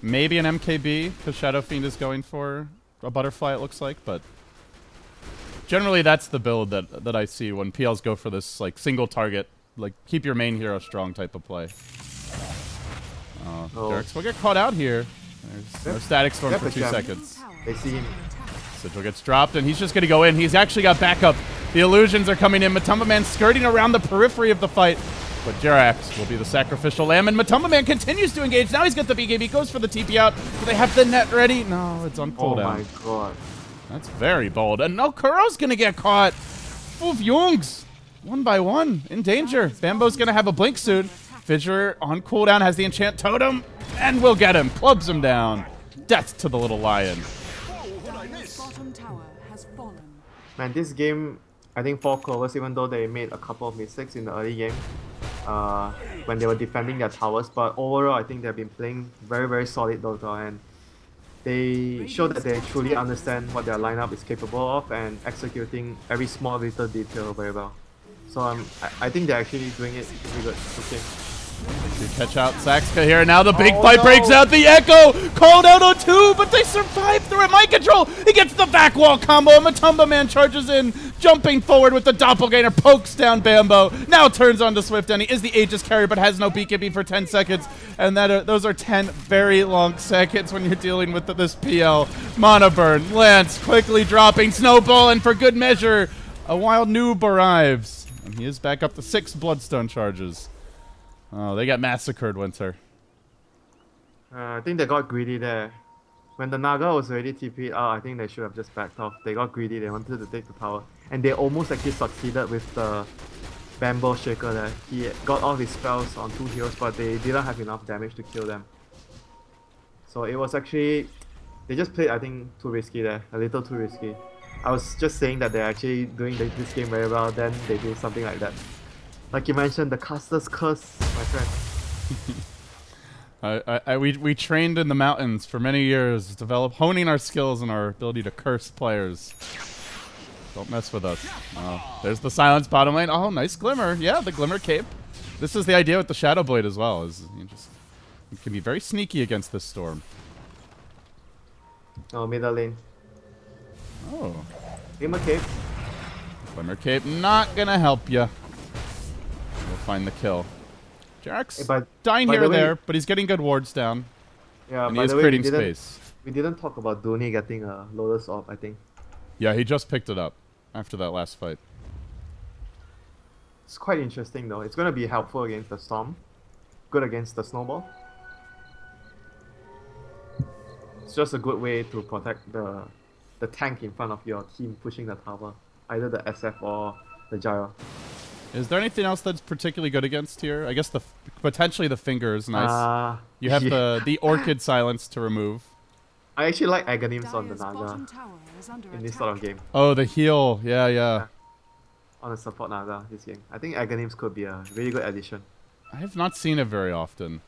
Maybe an MKB, because Shadow Fiend is going for a Butterfly, it looks like, but generally that's the build that I see when PLs go for this like single target, like keep your main hero strong type of play. Dirks will get caught out here. There's no Static Storm for 2 seconds. They see him. Sigil gets dropped, and he's just going to go in. He's actually got backup. The illusions are coming in. Matumba Man skirting around the periphery of the fight. But Jerax will be the sacrificial lamb, and Matumba Man continues to engage. Now he's got the BKB, goes for the TP out. Do they have the net ready? No, it's on cooldown. Oh my god. That's very bold. And no, Kuro's going to get caught. 5Jungz, 1 by 1, in danger. Bambo's going to have a blink soon. Fissure on cooldown, has the enchant totem, and will get him. Clubs him down. Death to the little lion. Man, this game, I think 4 Clovers, even though they made a couple of mistakes in the early game, when they were defending their towers, but overall I think they've been playing very, very solid Dota, and they show that they truly understand what their lineup is capable of and executing every small little detail very well. So I think they're actually doing it pretty good. Okay. They catch out Saxka here. Now the big fight no. breaks out. The Echo called out on 2, but they survive through it. Mind control. He gets the back wall combo. Matumba Man charges in, jumping forward with the doppelganger, pokes down Bambo. Now turns on to Swift, and he is the Aegis carrier, but has no BKB for 10 seconds. And those are 10 very long seconds when you're dealing with this PL. Mana burn. Lance quickly dropping Snowball, and for good measure, a wild noob arrives. And he is back up to 6 Bloodstone charges. Oh, they got massacred, Winter. I think they got greedy there. When the Naga was already TP'd out, I think they should have just backed off. They got greedy, they wanted to take the tower. And they almost actually succeeded with the Bamboo Shaker there. He got all his spells on 2 heroes, but they didn't have enough damage to kill them. So it was actually... They just played, I think, too risky there. A little too risky. I was just saying that they're actually doing this game very well, then they do something like that. Like you mentioned, the caster's curse, my friend. We trained in the mountains for many years, honing our skills and our ability to curse players. Don't mess with us. Oh, there's the silence bottom lane. Oh, nice glimmer. Yeah, the glimmer cape. This is the idea with the Shadow Blade as well. Is you can be very sneaky against this storm. Oh, middle lane. Oh, Glimmer cape. glimmer cape not gonna help you. We'll find the kill. Jarek's dying here or there, but he's getting good wards down. Yeah, and he is creating space. We didn't talk about Dooney getting a Lotus Orb, I think. Yeah, he just picked it up after that last fight. It's quite interesting though. It's going to be helpful against the Storm. Good against the Snowball. It's just a good way to protect the tank in front of your team pushing the tower. Either the SF or the Gyro. Is there anything else that's particularly good against here? I guess potentially the finger is nice. You have the Orchid Silence to remove. I actually like Aghanims on the Naga in this sort of game. Oh, the heal. Yeah. On the support Naga this game. I think Aghanims could be a really good addition. I have not seen it very often.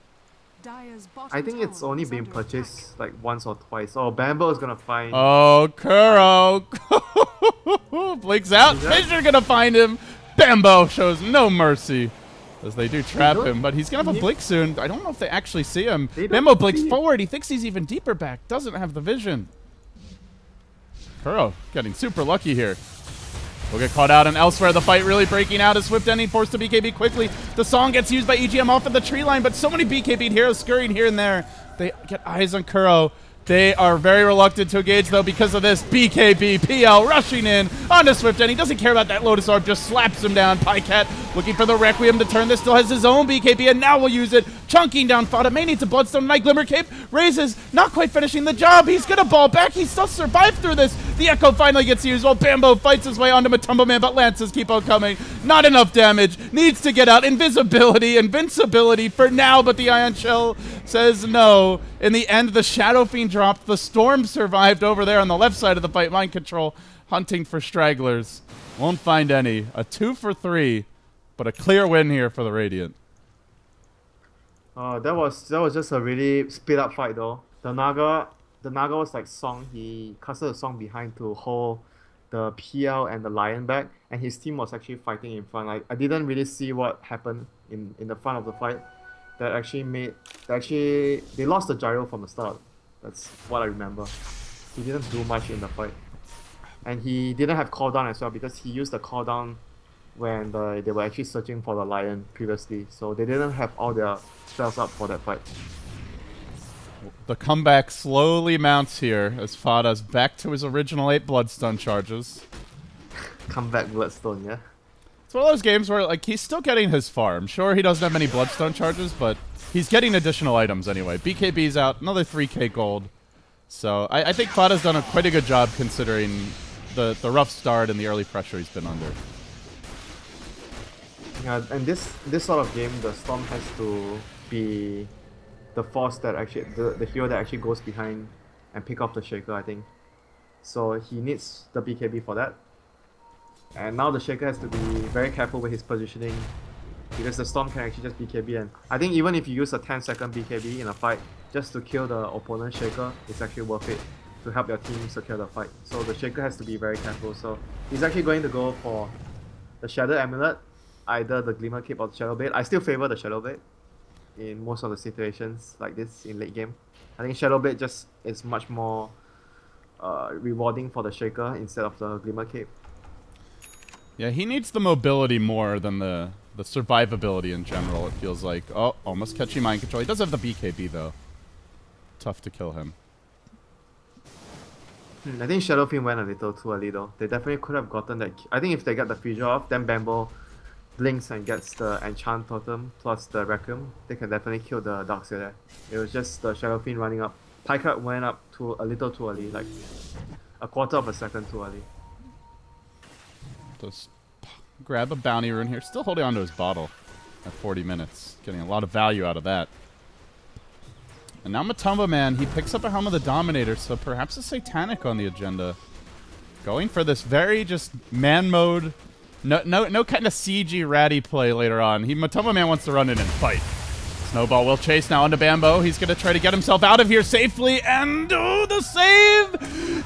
I think it's only been purchased like once or twice. Oh, Bambo is gonna find... Oh, Kuro! Blinks out. Fissure gonna find him. Bambo shows no mercy as they do trap him, but he's gonna have a blink soon. I don't know if they actually see him. Bambo blinks forward. He thinks he's even deeper back. Doesn't have the vision. Kuro getting super lucky here. We'll get caught out, and elsewhere the fight really breaking out as Swift ending forced to BKB quickly. The song gets used by EGM off of the tree line, but so many BKB'd heroes scurrying here and there. They get eyes on Kuro. They are very reluctant to engage, though, because of this. BKB, PL rushing in onto Swift, and he doesn't care about that Lotus Orb, just slaps him down. Pycat looking for the Requiem to turn this, still has his own BKB, and now will use it. Chunking down Fada, may need to Bloodstone Knight. Glimmer Cape raises, not quite finishing the job. He's gonna ball back, he still survived through this. The Echo finally gets used while Bambo fights his way onto Matumba Man, but Lances keep on coming. Not enough damage, needs to get out. Invincibility for now, but the Ion Shell says no. In the end, the Shadow Fiend dropped. The Storm survived over there on the left side of the fight. Mind control, hunting for stragglers. Won't find any. A 2 for 3, but a clear win here for the Radiant. That was just a really speed up fight though. The Naga was like Song. He casted a Song behind to hold the PL and the Lion back, and his team was actually fighting in front. I didn't really see what happened in the front of the fight. They lost the Gyro from the start. That's what I remember. He didn't do much in the fight. And he didn't have cooldown as well because he used the cooldown when they were actually searching for the Lion previously. So they didn't have all their spells up for that fight. The comeback slowly mounts here as Fada's back to his original 8 Bloodstone charges. Comeback Bloodstone, yeah? It's one of those games where he's still getting his farm. Sure, he doesn't have many Bloodstone charges, but he's getting additional items anyway. BKB's out, another 3k gold. So I think Fada's done quite a good job considering the rough start and the early pressure he's been under. Yeah, and this sort of game, the Storm has to be the force that actually, the hero that actually goes behind and pick off the Shaker, I think. So he needs the BKB for that. And now the Shaker has to be very careful with his positioning because the Storm can actually just BKB, and I think even if you use a 10-second BKB in a fight just to kill the opponent Shaker, it's actually worth it to help your team secure the fight. So the Shaker has to be very careful. So he's actually going to go for the Shadow Amulet, either the Glimmer Cape or the Shadow Blade. I still favor the Shadow Blade in most of the situations like this in late game. I think Shadow Blade just is much more rewarding for the Shaker instead of the Glimmer Cape. Yeah, he needs the mobility more than the survivability in general, it feels like. Oh, almost catching mind control. He does have the BKB, though. Tough to kill him. I think Shadow Fiend went a little too early, though. They definitely could have gotten that. I think if they get the Freezer off, then Bambo blinks and gets the Enchant Totem plus the Requiem, they can definitely kill the Darkseer there. It was just the Shadow Fiend running up. Picard went up a little too early, like a quarter of a second too early. Just grab a bounty rune here. Still holding onto his bottle at 40 minutes. Getting a lot of value out of that. And now Matumba Man, he picks up a Helm of the Dominator, so perhaps a Satanic on the agenda. Going for this very just man mode, no kind of CG ratty play later on. Matumba Man wants to run in and fight. Snowball will chase now onto Bambo. He's going to try to get himself out of here safely. And, oh, the save!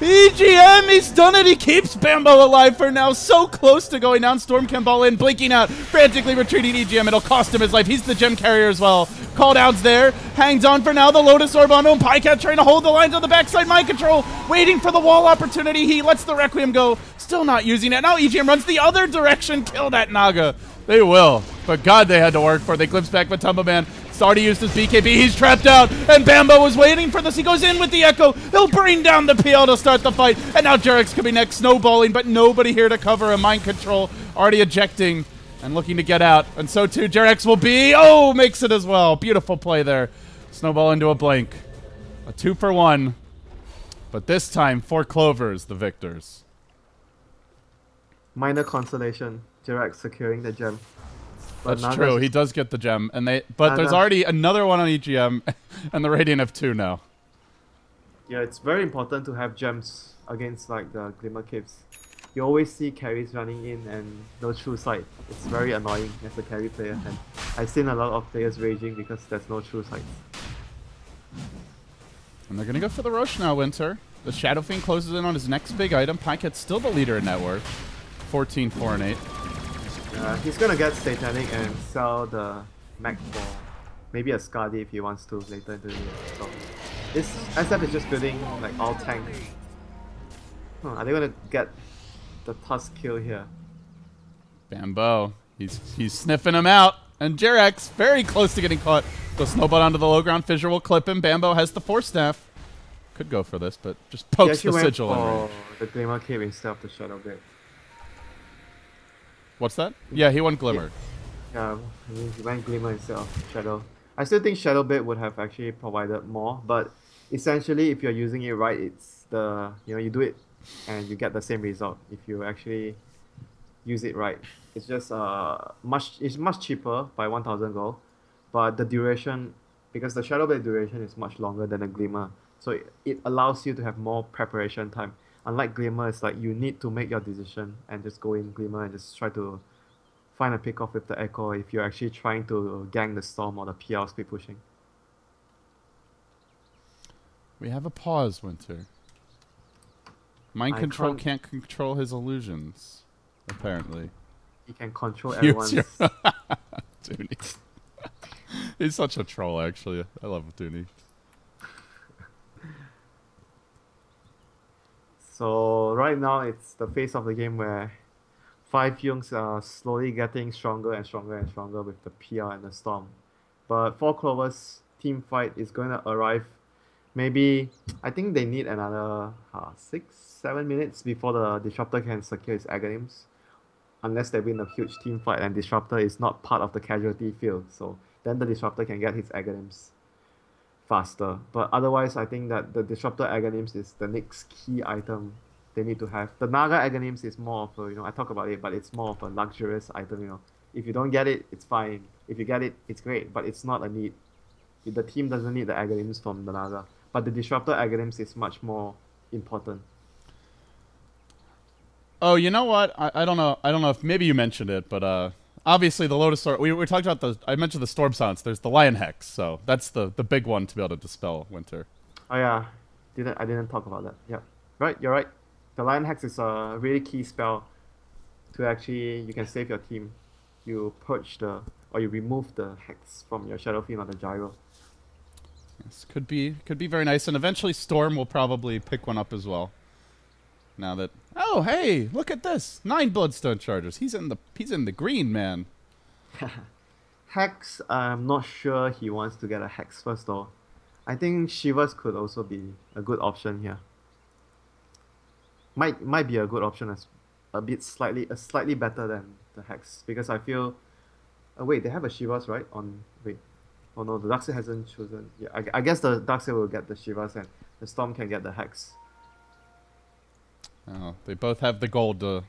EGM, he's done it. He keeps Bambo alive for now. So close to going down. Storm can ball in, blinking out. Frantically retreating EGM. It'll cost him his life. He's the gem carrier as well. Call down's there. Hangs on for now. The Lotus Orb on him. Pycat trying to hold the lines on the backside. Mind control. Waiting for the wall opportunity. He lets the Requiem go. Still not using it. Now EGM runs the other direction. Kill that Naga. They will. But God, they had to work for it. They glimpse back Matumba Man. Already used his BKB. He's trapped out. And Bambo was waiting for this. He goes in with the Echo. He'll bring down the PL to start the fight. And now Jarek's coming next. Snowballing, but nobody here to cover a mind control. Already ejecting and looking to get out. And so too Jarek's will be. Oh, makes it as well. Beautiful play there. Snowball into a blank. A 2-for-1. But this time, 4 Clovers, the victors. Minor consolation. Jarek securing the gem. But That's true. He does get the gem, but there's already another one on EGM, and the Radiant have 2 now. Yeah, it's very important to have gems against like the Glimmer Capes. You always see carries running in and no true sight. It's very annoying as a carry player, and I've seen a lot of players raging because there's no true sight. And they're gonna go for the Roche now, Winter. The Shadow Fiend closes in on his next big item. Pyket's still the leader in net worth. 14, 4, and 8. He's gonna get Satanic and sell the Mac for maybe a Skadi if he wants to later into the game. So this SF is just building like all tanks. Are they gonna get the Tusk kill here? Bambo. He's sniffing him out. And Jarek's very close to getting caught. The Snowball onto the low ground. Fissure will clip him. Bambo has the Force Staff. Could go for this, but just pokes the Sigil in range. The Glimmer Cape instead of the Shadow Blade. What's that? Yeah, he went Glimmer. Yeah, he went Glimmer instead of Shadow. I still think Shadow Blade would have actually provided more, but essentially if you're using it right, it's you do it and you get the same result if you actually use it right. It's just much cheaper by 1000 gold, but the duration, because the Shadow Blade duration is much longer than a Glimmer, so it allows you to have more preparation time. Unlike Glimmer, it's like you need to make your decision and just go in Glimmer and just try to find a pick off with the Echo if you're actually trying to gang the Storm or the PL speed pushing. We have a pause, Winter. Mind control can't control his illusions, apparently. He can control everyone's... Dooney. He's such a troll, actually. I love Dooney. So right now it's the phase of the game where 5Jungz are slowly getting stronger and stronger and stronger with the PR and the Storm. But 4 Clovers team fight is going to arrive. Maybe, I think they need another 6-7 minutes before the Disruptor can secure his Aghanims. Unless they win a huge team fight and Disruptor is not part of the casualty field. So then the Disruptor can get his Aghanims faster. But otherwise, I think that the Disruptor Aghanims is the next key item they need to have. The Naga Aghanims is more of a, I talk about it, but it's more of a luxurious item, If you don't get it, it's fine. If you get it, it's great, but it's not a need. The team doesn't need the Aghanims from the Naga. But the Disruptor Aghanims is much more important. Oh, you know what? I don't know if maybe you mentioned it, but obviously the Lotus Storm. We talked about the. I mentioned the Storm Silence. There's the Lion Hex, so that's the big one to be able to dispel Winter. Oh yeah, I didn't talk about that. Yeah, right. You're right. The Lion Hex is a really key spell to actually you can save your team. You purge the or you remove the hex from your Shadow Fiend on the gyro. This could be very nice, and eventually Storm will probably pick one up as well. Now that hey, look at this 9 Bloodstone Chargers. He's in the green, man. Hex, I'm not sure he wants to get a Hex first though. I think Shivas could also be a good option here. Might be a good option as slightly better than the Hex because I feel. Wait, they have a Shivas right on wait. Oh no, the Darkseid hasn't chosen. Yeah, I guess the Darkseid will get the Shivas and the Storm can get the Hex. Oh, they both have the gold to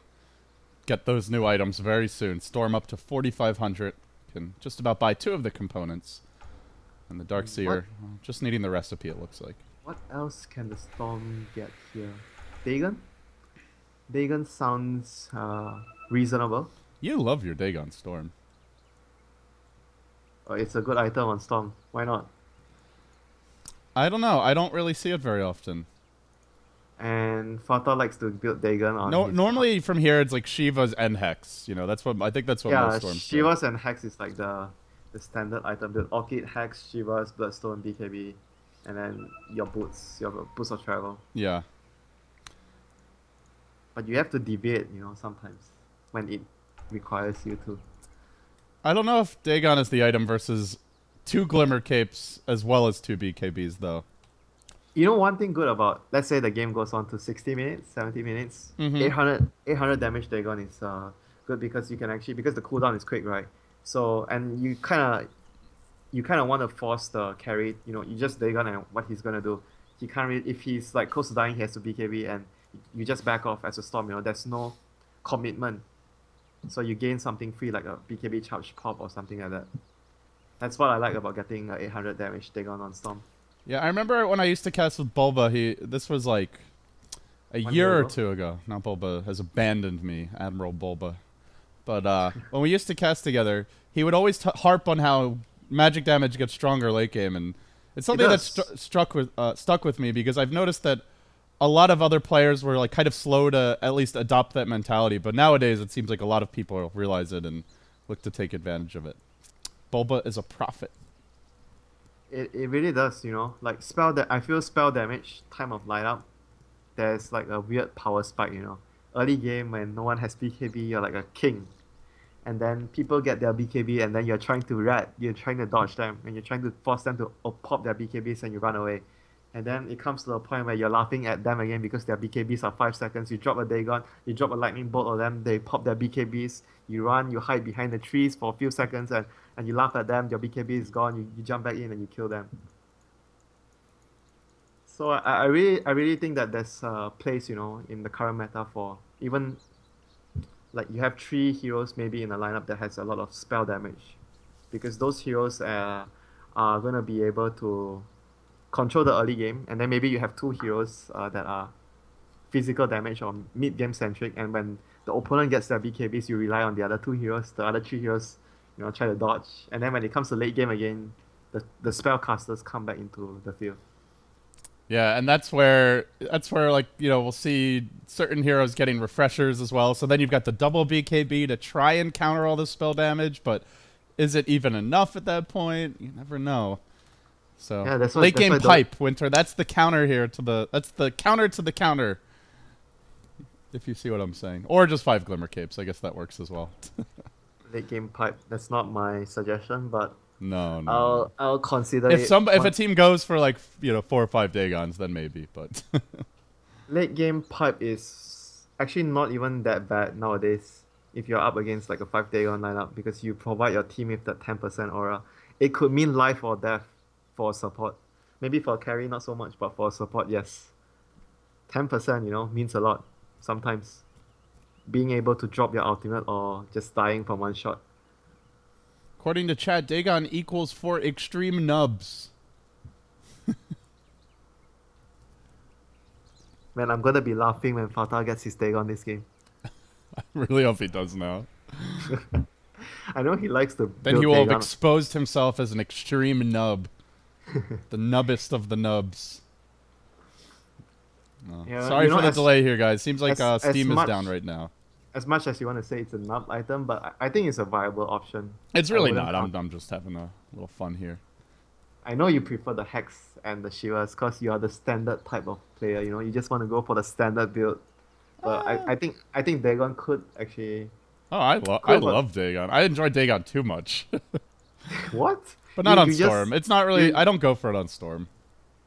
get those new items very soon. Storm up to 4,500. Can just about buy 2 of the components. And the Darkseer, just needing the recipe, it looks like. What else can the Storm get here? Dagon? Dagon sounds reasonable. You love your Dagon Storm. Oh, it's a good item on Storm. Why not? I don't know. I don't really see it very often. And Fata likes to build Dagon on. No, normally from here it's like Shivas and Hex. You know, that's what I think. That's what most Storms do. Shivas and Hex is like the standard item. The Orchid, Hex, Shivas, Bloodstone, BKB, and then your boots of travel. Yeah. But you have to deviate, sometimes when it requires you to. I don't know if Dagon is the item versus 2 Glimmer Capes as well as 2 BKBs though. You know one thing good about, let's say the game goes on to 60 minutes, 70 minutes, 800 damage Dagon is good because you can actually, because the cooldown is quick, right? So, and you kind of want to force the carry, you just Dagon and what he's going to do. He can't really, if he's like close to dying, he has to BKB and you just back off as a Storm, there's no commitment. So you gain something free like a BKB charge pop or something like that. That's what I like about getting 800 damage Dagon on Storm. Yeah, I remember when I used to cast with Bulba, this was like a year or 2 ago. Now Bulba has abandoned me, Admiral Bulba. But when we used to cast together, he would always harp on how magic damage gets stronger late game, and it's something that stuck with me because I've noticed that a lot of other players were like kind of slow to at least adopt that mentality, but nowadays it seems like a lot of people realize it and look to take advantage of it. Bulba is a prophet. It really does, like I feel spell damage, time of light up, there's like a weird power spike, Early game when no one has BKB, you're like a king. And then people get their BKB and then you're trying to dodge them, and you're trying to force them to pop their BKBs and you run away. And then it comes to the point where you're laughing at them again because their BKBs are 5 seconds. You drop a Dagon, you drop a lightning bolt on them, they pop their BKBs, you run, you hide behind the trees for a few seconds and you laugh at them, your BKB is gone, you jump back in and you kill them. So I really think that there's a place, in the current meta for even like you have 3 heroes maybe in a lineup that has a lot of spell damage. Because those heroes are gonna be able to control the early game, and then maybe you have 2 heroes that are physical damage or mid-game centric, and when the opponent gets their BKBs, you rely on the other 2 heroes, the other 3 heroes, try to dodge, and then when it comes to late game again, the spellcasters come back into the field. Yeah, and that's where like, we'll see certain heroes getting refreshers as well, so then you've got the double BKB to try and counter all the spell damage, but is it even enough at that point? You never know. So yeah, late game pipe, Winter. That's the counter here that's the counter to the counter. If you see what I'm saying. Or just 5 Glimmer Capes. I guess that works as well. Late game pipe. That's not my suggestion, but no. I'll consider if a team goes for like 4 or 5 Dagons, then maybe, but late game pipe is actually not even that bad nowadays if you're up against like a 5 Dagon lineup because you provide your team with that 10% aura. It could mean life or death for support. Maybe for carry not so much, but for support, yes. 10%, means a lot sometimes. Being able to drop your ultimate or just dying from one shot. According to chat, Dagon equals 4 extreme nubs. Man, I'm gonna be laughing when Fatah gets his Dagon this game. I really hope he does now. I know he likes to. Then build he will have Dagon. exposed himself as an extreme nub. The nubbest of the nubs. Oh. Yeah, Sorry you know, for the as- delay here, guys. Seems like as Steam is much- down right now. As much as you want to say it's a nub item, but I think it's a viable option. It's I really wouldn't not. count- I'm just having a little fun here. I know you prefer the Hex and the Shivas because you are the standard type of player. You know, you just want to go for the standard build. But I think Dagon could actually. Oh, I Cool, but- love Dagon. I enjoy Dagon too much. What? But not You- on you Storm. just- It's not really... you- I don't go for it on Storm.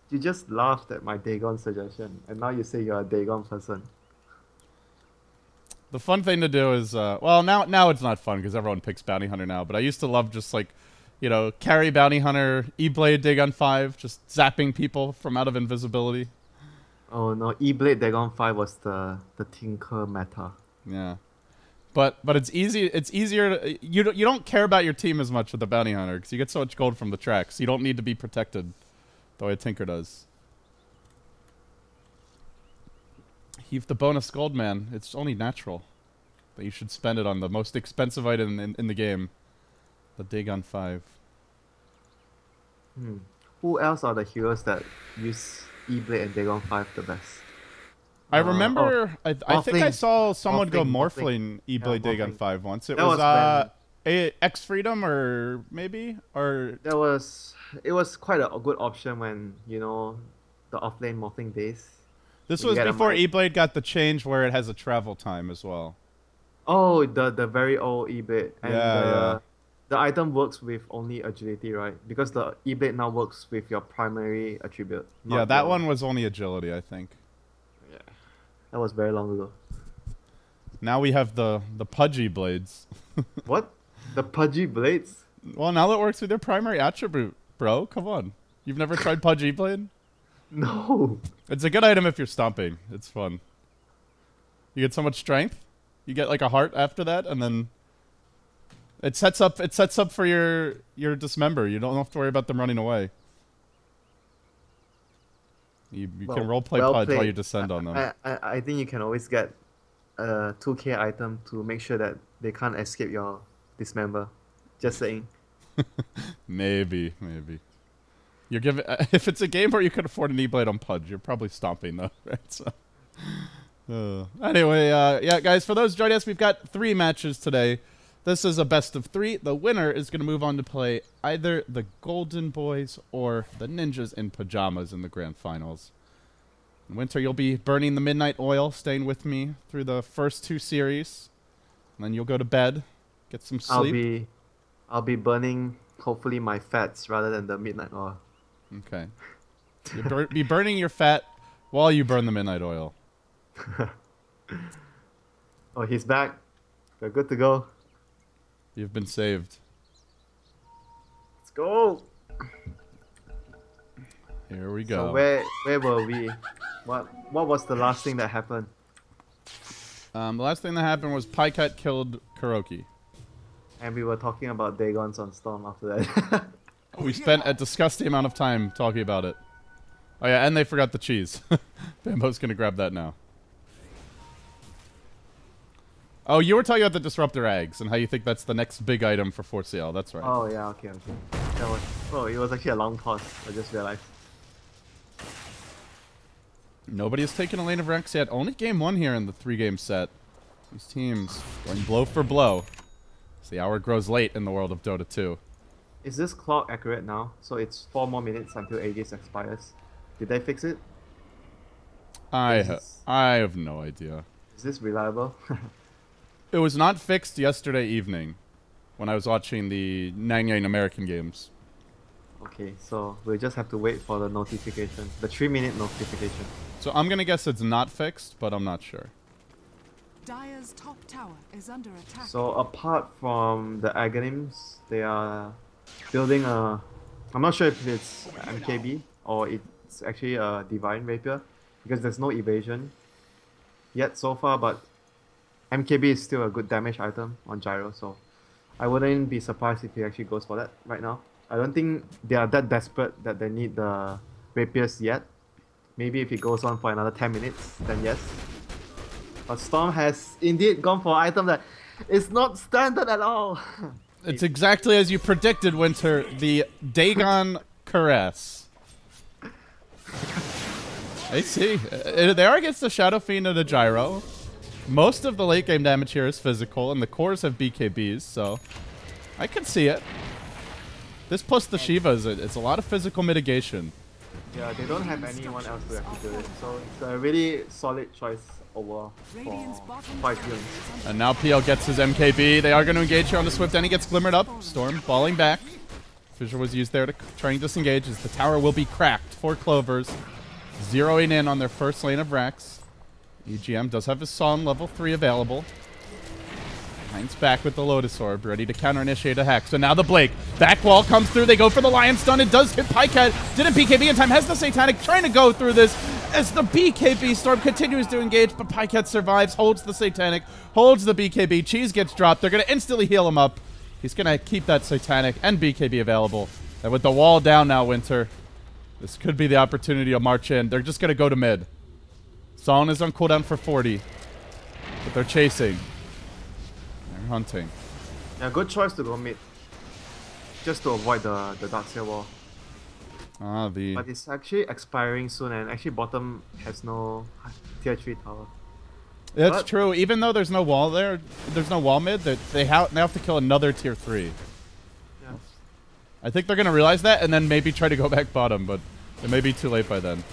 You just laughed at my Dagon suggestion, and now you say you're a Dagon person. The fun thing to do is... well, now it's not fun because everyone picks Bounty Hunter now. But I used to love just like... You know, carry Bounty Hunter, E-Blade, Dagon 5, just zapping people from out of invisibility. Oh no, E-Blade Dagon 5 was the Tinker meta. Yeah. But it's easy. It's easier. You don't care about your team as much with the Bounty Hunter because you get so much gold from the tracks. You don't need to be protected the way Tinker does. Heave the bonus gold, man. It's only natural that you should spend it on the most expensive item in the game, the Dagon 5. Who else are the heroes that use E-Blade and Dagon 5 the best? I remember. I think I Morphling. saw someone go Morphling. Morphling E-Blade Yeah, Dagon Morphling. 5 once. It That was was X Freedom or maybe or It was quite a good option when, you know, the offlane morphing days. this You was get a before mic. E-Blade got the change where it has a travel time as well. Oh, the very old E-Blade. And Yeah. the item works with only agility, right? Because the E-Blade now works with your primary attribute. Yeah, not that your- one was only agility, I think. Yeah. That was very long ago. Now we have the pudgy blades. What? The pudgy blades? Well, now that works with your primary attribute, bro. Come on. You've never tried pudgy blade? No. It's a good item if you're stomping. It's fun. You get so much strength. You get like a heart after that, and then it sets up for your dismember. You don't have to worry about them running away. You can roleplay well pudge while played. you descend on them. I think you can always get a 2k item to make sure that they can't escape your dismember. Just saying. Maybe. You're giving if it's a game where you can afford an E-Blade on Pudge, you're probably stomping though, right? So, anyway, yeah, guys, for those joining us, we've got 3 matches today. This is a best of 3. The winner is going to move on to play either the Golden Boys or the Ninjas in Pajamas in the grand finals. In Winter, you'll be burning the midnight oil, staying with me through the first 2 series, and then you'll go to bed, get some sleep. I'll be burning hopefully my fats rather than the midnight oil. Okay. You'll be burning your fat while you burn the midnight oil. Oh, he's back. We're good to go. You've been saved. Let's go. Here we go. So where were we? What was the last thing that happened? The last thing that happened was Pycat killed Kuroki. And we were talking about Dagons on Storm after that. We spent a disgusting amount of time talking about it. Oh yeah, and they forgot the cheese. Bambo's gonna grab that now. Oh, you were talking about the Disruptor Eggs and how you think that's the next big item for 4CL. That's right. Oh yeah, okay. That was it was actually a long pause. I just realized. Nobody has taken a lane of ranks yet. Only game 1 here in the 3-game set. These teams going blow for blow. As the hour grows late in the world of Dota 2. Is this clock accurate now? So it's 4 more minutes until Aegis expires. Did they fix it? I Is this- have no idea. Is this reliable? It was not fixed yesterday evening when I was watching the 99 American games. Okay, so we'll just have to wait for the notification. The 3-minute notification. So I'm going to guess it's not fixed, but I'm not sure. Dire's top tower is under attack. So apart from the Aghanims, they are building a... I'm not sure if it's MKB or it's actually a Divine Rapier, because there's no evasion yet so far, but MKB is still a good damage item on Gyro, so I wouldn't be surprised if he actually goes for that right now. I don't think they are that desperate that they need the Rapiers yet. Maybe if he goes on for another 10 minutes, then yes. But Storm has indeed gone for an item that is not standard at all. It's exactly as you predicted, Winter. The Dagon Caress. I see. They are against the Shadow Fiend and a Gyro. Most of the late game damage here is physical, and the cores have BKBs, so I can see it. This plus the Shivas, it's a lot of physical mitigation. Yeah, they don't have anyone else to execute it, so it's a really solid choice over for 5Jungz. And now PL gets his MKB. They are going to engage here on the Swift, and he gets glimmered up. Storm falling back. Fissure was used there to try and disengage as the tower will be cracked for Clovers. Zeroing in on their first lane of Rex. EGM does have his Song level 3 available. Heinz back with the Lotus Orb, ready to counter-initiate a Hex. So now the Blake. Back wall comes through. They go for the Lion Stun. It does hit Pycat. Didn't BKB in time. Has the Satanic trying to go through this as the BKB Storm continues to engage, but Pycat survives, holds the Satanic, holds the BKB. Cheese gets dropped. They're going to instantly heal him up. He's going to keep that Satanic and BKB available. And with the wall down now, Winter, this could be the opportunity to march in. They're just going to go to mid. Song is on cooldown for 40, but they're chasing. They're hunting. Yeah, good choice to go mid. Just to avoid the Darkseer wall. But it's actually expiring soon, and actually bottom has no tier 3 tower. That's true. Even though there's no wall there, there's no wall mid, they have to kill another tier 3. Yeah. I think they're going to realize that and then maybe try to go back bottom, but it may be too late by then.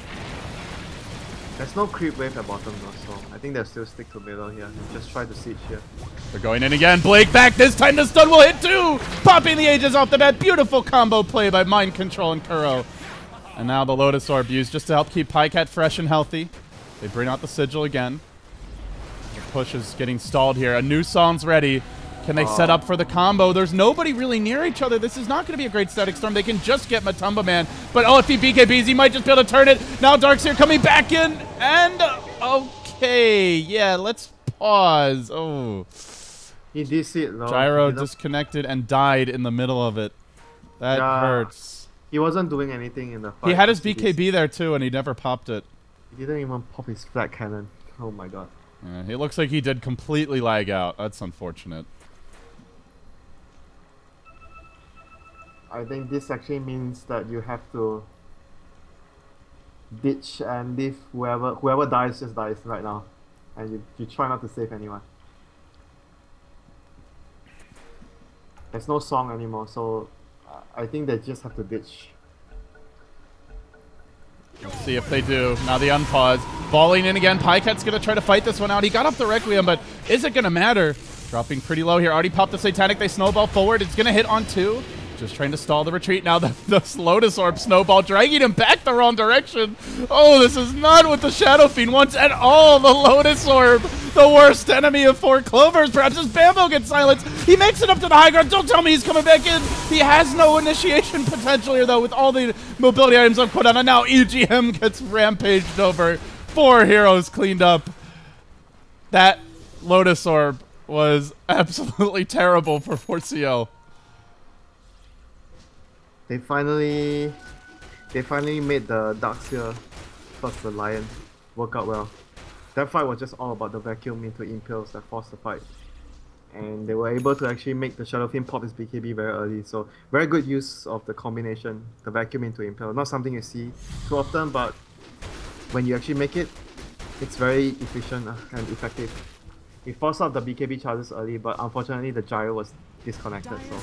There's no creep wave at bottom though, so I think they'll still stick to middle here. Just try to siege here. They're going in again. Blake back. This time the stun will hit too. Popping the Aegis off the bat. Beautiful combo play by Mind Control and Kuro. And now the Lotus Orb used just to help keep Pycat fresh and healthy. They bring out the Sigil again. The push is getting stalled here. A new Song's ready. Can they set up for the combo? There's nobody really near each other. This is not going to be a great static storm. They can just get Matumba Man. But oh, if he BKBs, he might just be able to turn it. Now Darkseer coming back in. And okay. Yeah, let's pause. Oh. He DC'd it though. Gyro disconnected and died in the middle of it. That hurts. He wasn't doing anything in the fight. He had his BKB there too, and he never popped it. He didn't even pop his flat cannon. Oh my god. Yeah, he looks like he did completely lag out. That's unfortunate. I think this actually means that you have to ditch and leave whoever dies just dies right now, and you try not to save anyone. There's no Song anymore, so I think they just have to ditch. Let's see if they do. Now the unpause. Balling in again. Pycat's going to try to fight this one out. He got off the Requiem, but is it going to matter? Dropping pretty low here. Already popped the Satanic. They snowball forward. It's going to hit on 2. Just trying to stall the retreat. Now the Lotus Orb snowball dragging him back the wrong direction. Oh, this is not what the Shadow Fiend wants at all. The Lotus Orb, the worst enemy of 4 Clovers. Perhaps his Bambo gets silenced. He makes it up to the high ground. Don't tell me he's coming back in. He has no initiation potential here, though, with all the mobility items on cooldown. And now EGM gets rampaged over. 4 heroes cleaned up. That Lotus Orb was absolutely terrible for 4CL. They finally made the Darkseer plus the Lion work out well. That fight was just all about the vacuum into impales that forced the fight. And they were able to actually make the Shadow Fiend pop his BKB very early. So very good use of the combination, the vacuum into impale. Not something you see too often, but when you actually make it, it's very efficient and effective. He forced out the BKB charges early, but unfortunately the Gyro was disconnected, so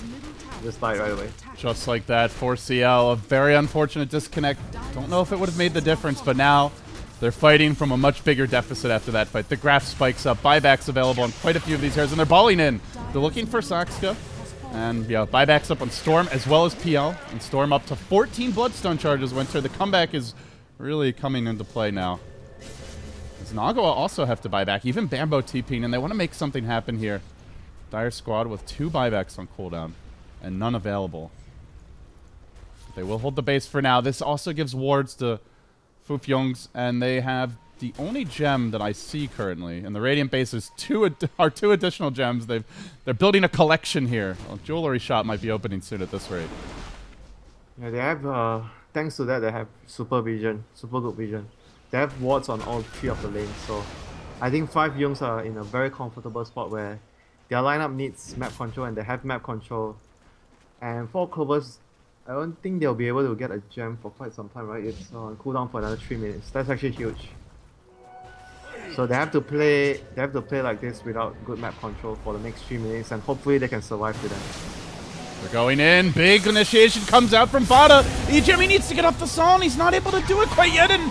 just died right away. Just like that, 4CL, a very unfortunate disconnect. Don't know if it would have made the difference, but now they're fighting from a much bigger deficit after that fight. The graph spikes up, buybacks available on quite a few of these heroes, and they're balling in. They're looking for Saxka, and yeah, buybacks up on Storm as well as PL, and Storm up to 14 Bloodstone charges. Winter, the comeback is really coming into play now. Does Naga also have to buy back? Even Bambo TPing, and they want to make something happen here. Dire Squad with 2 buybacks on cooldown and none available. They will hold the base for now. This also gives wards to 5Jungz, and they have the only gem that I see currently. And the Radiant base is 2 additional gems. They're building a collection here. Well, Jewelry Shop might be opening soon at this rate. Yeah, they have thanks to that they have super good vision. They have wards on all 3 of the lanes, so I think 5Jungz are in a very comfortable spot where their lineup needs map control and they have map control. And for Clovers, I don't think they'll be able to get a gem for quite some time, right? It's on cooldown for another 3 minutes. That's actually huge. So they have to play like this without good map control for the next 3 minutes, and hopefully they can survive to them. They're going in. Big initiation comes out from Bada. EGM needs to get off the Son. He's not able to do it quite yet. And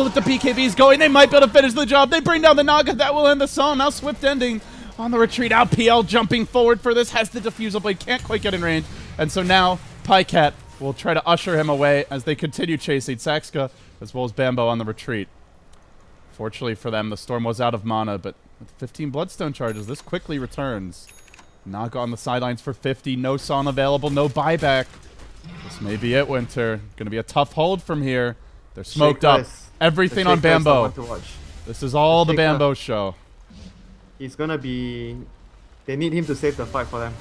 with the BKBs going, they might be able to finish the job. They bring down the Naga. That will end the Son. Now Swift ending on the retreat out. PL jumping forward for this. Has the Diffusal Blade. Can't quite get in range. And so now Pycat will try to usher him away as they continue chasing Saxka as well as Bambo on the retreat. Fortunately for them, the Storm was out of mana, but with 15 Bloodstone charges, this quickly returns. Naga on the sidelines for 50. No Son available, no buyback. This may be it, Winter. Going to be a tough hold from here. They're smoked up. Everything on Bambo. This is all the Bambo show. He's going to be... They need him to save the fight for them.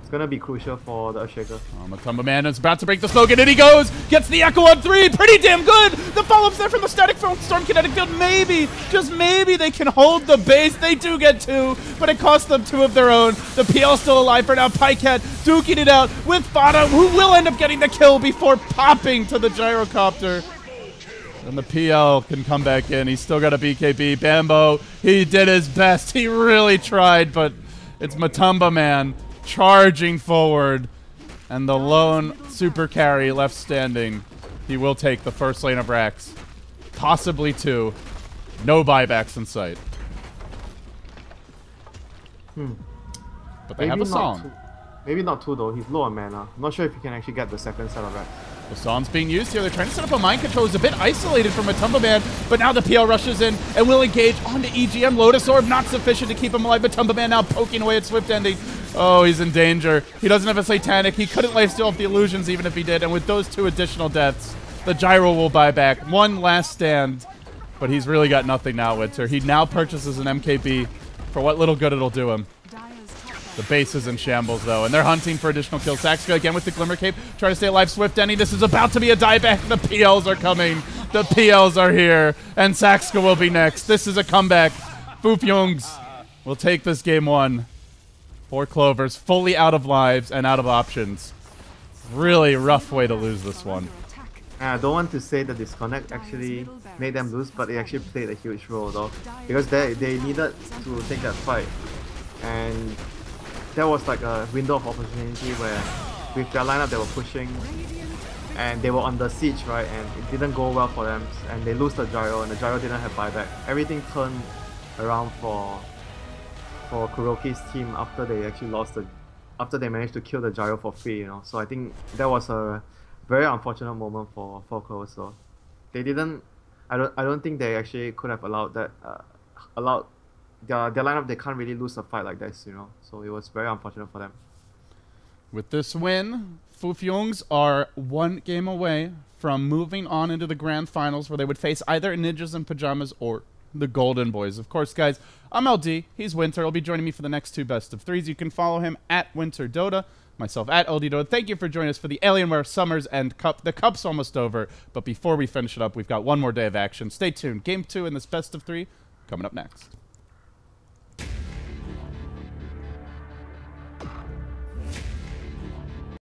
It's going to be crucial for the Earthshaker. Matumba Man is about to break the smoke, and in he goes! Gets the Echo on 3! Pretty damn good! The follow-ups there from the Static Storm Kinetic Field. Maybe, just maybe they can hold the base. They do get 2, but it costs them 2 of their own. The PL still alive for now. Pycat duking it out with Fada, who will end up getting the kill before popping to the Gyrocopter. And the PL can come back in. He's still got a BKB. Bambo, he did his best. He really tried, but it's Matumba Man charging forward, and the lone super carry left standing. He will take the first lane of racks, possibly 2. No buybacks in sight. But they have a song. Maybe not 2 though. He's low on mana. I'm not sure if he can actually get the second set of racks. The song's being used here. They're trying to set up a mind control. It's a bit isolated from Matumba Man, but now the PL rushes in and will engage onto EGM. Lotus Orb not sufficient to keep him alive. Matumba Man now poking away at Swift ending. Oh, he's in danger. He doesn't have a Satanic. He couldn't lifesteal off the illusions even if he did. And with those 2 additional deaths, the Gyro will buy back. One last stand, but he's really got nothing now, Winter. He now purchases an MKB for what little good it'll do him. The base is in shambles, though, and they're hunting for additional kills. Saxka again with the Glimmer Cape, trying to stay alive. Swift Denny, this is about to be a dieback. The PLs are coming. The PLs are here, and Saxka will be next. This is a comeback. 5Jungz will take this game 1. 4 Clovers, fully out of lives and out of options. Really rough way to lose this one. I don't want to say the disconnect actually made them lose, but it actually played a huge role, though, because they needed to take that fight. And there was like a window of opportunity where with their lineup they were pushing and they were under siege, right, and it didn't go well for them, and they lose the Gyro, and the Gyro didn't have buyback. Everything turned around for Kuroki's team after they actually after they managed to kill the Gyro for free, you know. So I think that was a very unfortunate moment for Clovers. So they didn't, I don't think they actually could have allowed that, their lineup. They can't really lose a fight like this, you know. So it was very unfortunate for them. With this win, 5Jungz are 1 game away from moving on into the grand finals, where they would face either Ninjas in Pajamas or the Golden Boys. Of course, guys, I'm LD. He's Winter. He'll be joining me for the next 2 best of 3s. You can follow him at Winter Dota, myself at LD Dota. Thank you for joining us for the Alienware Summers End Cup. The Cup's almost over, but before we finish it up, we've got 1 more day of action. Stay tuned. Game 2 in this best of 3 coming up next.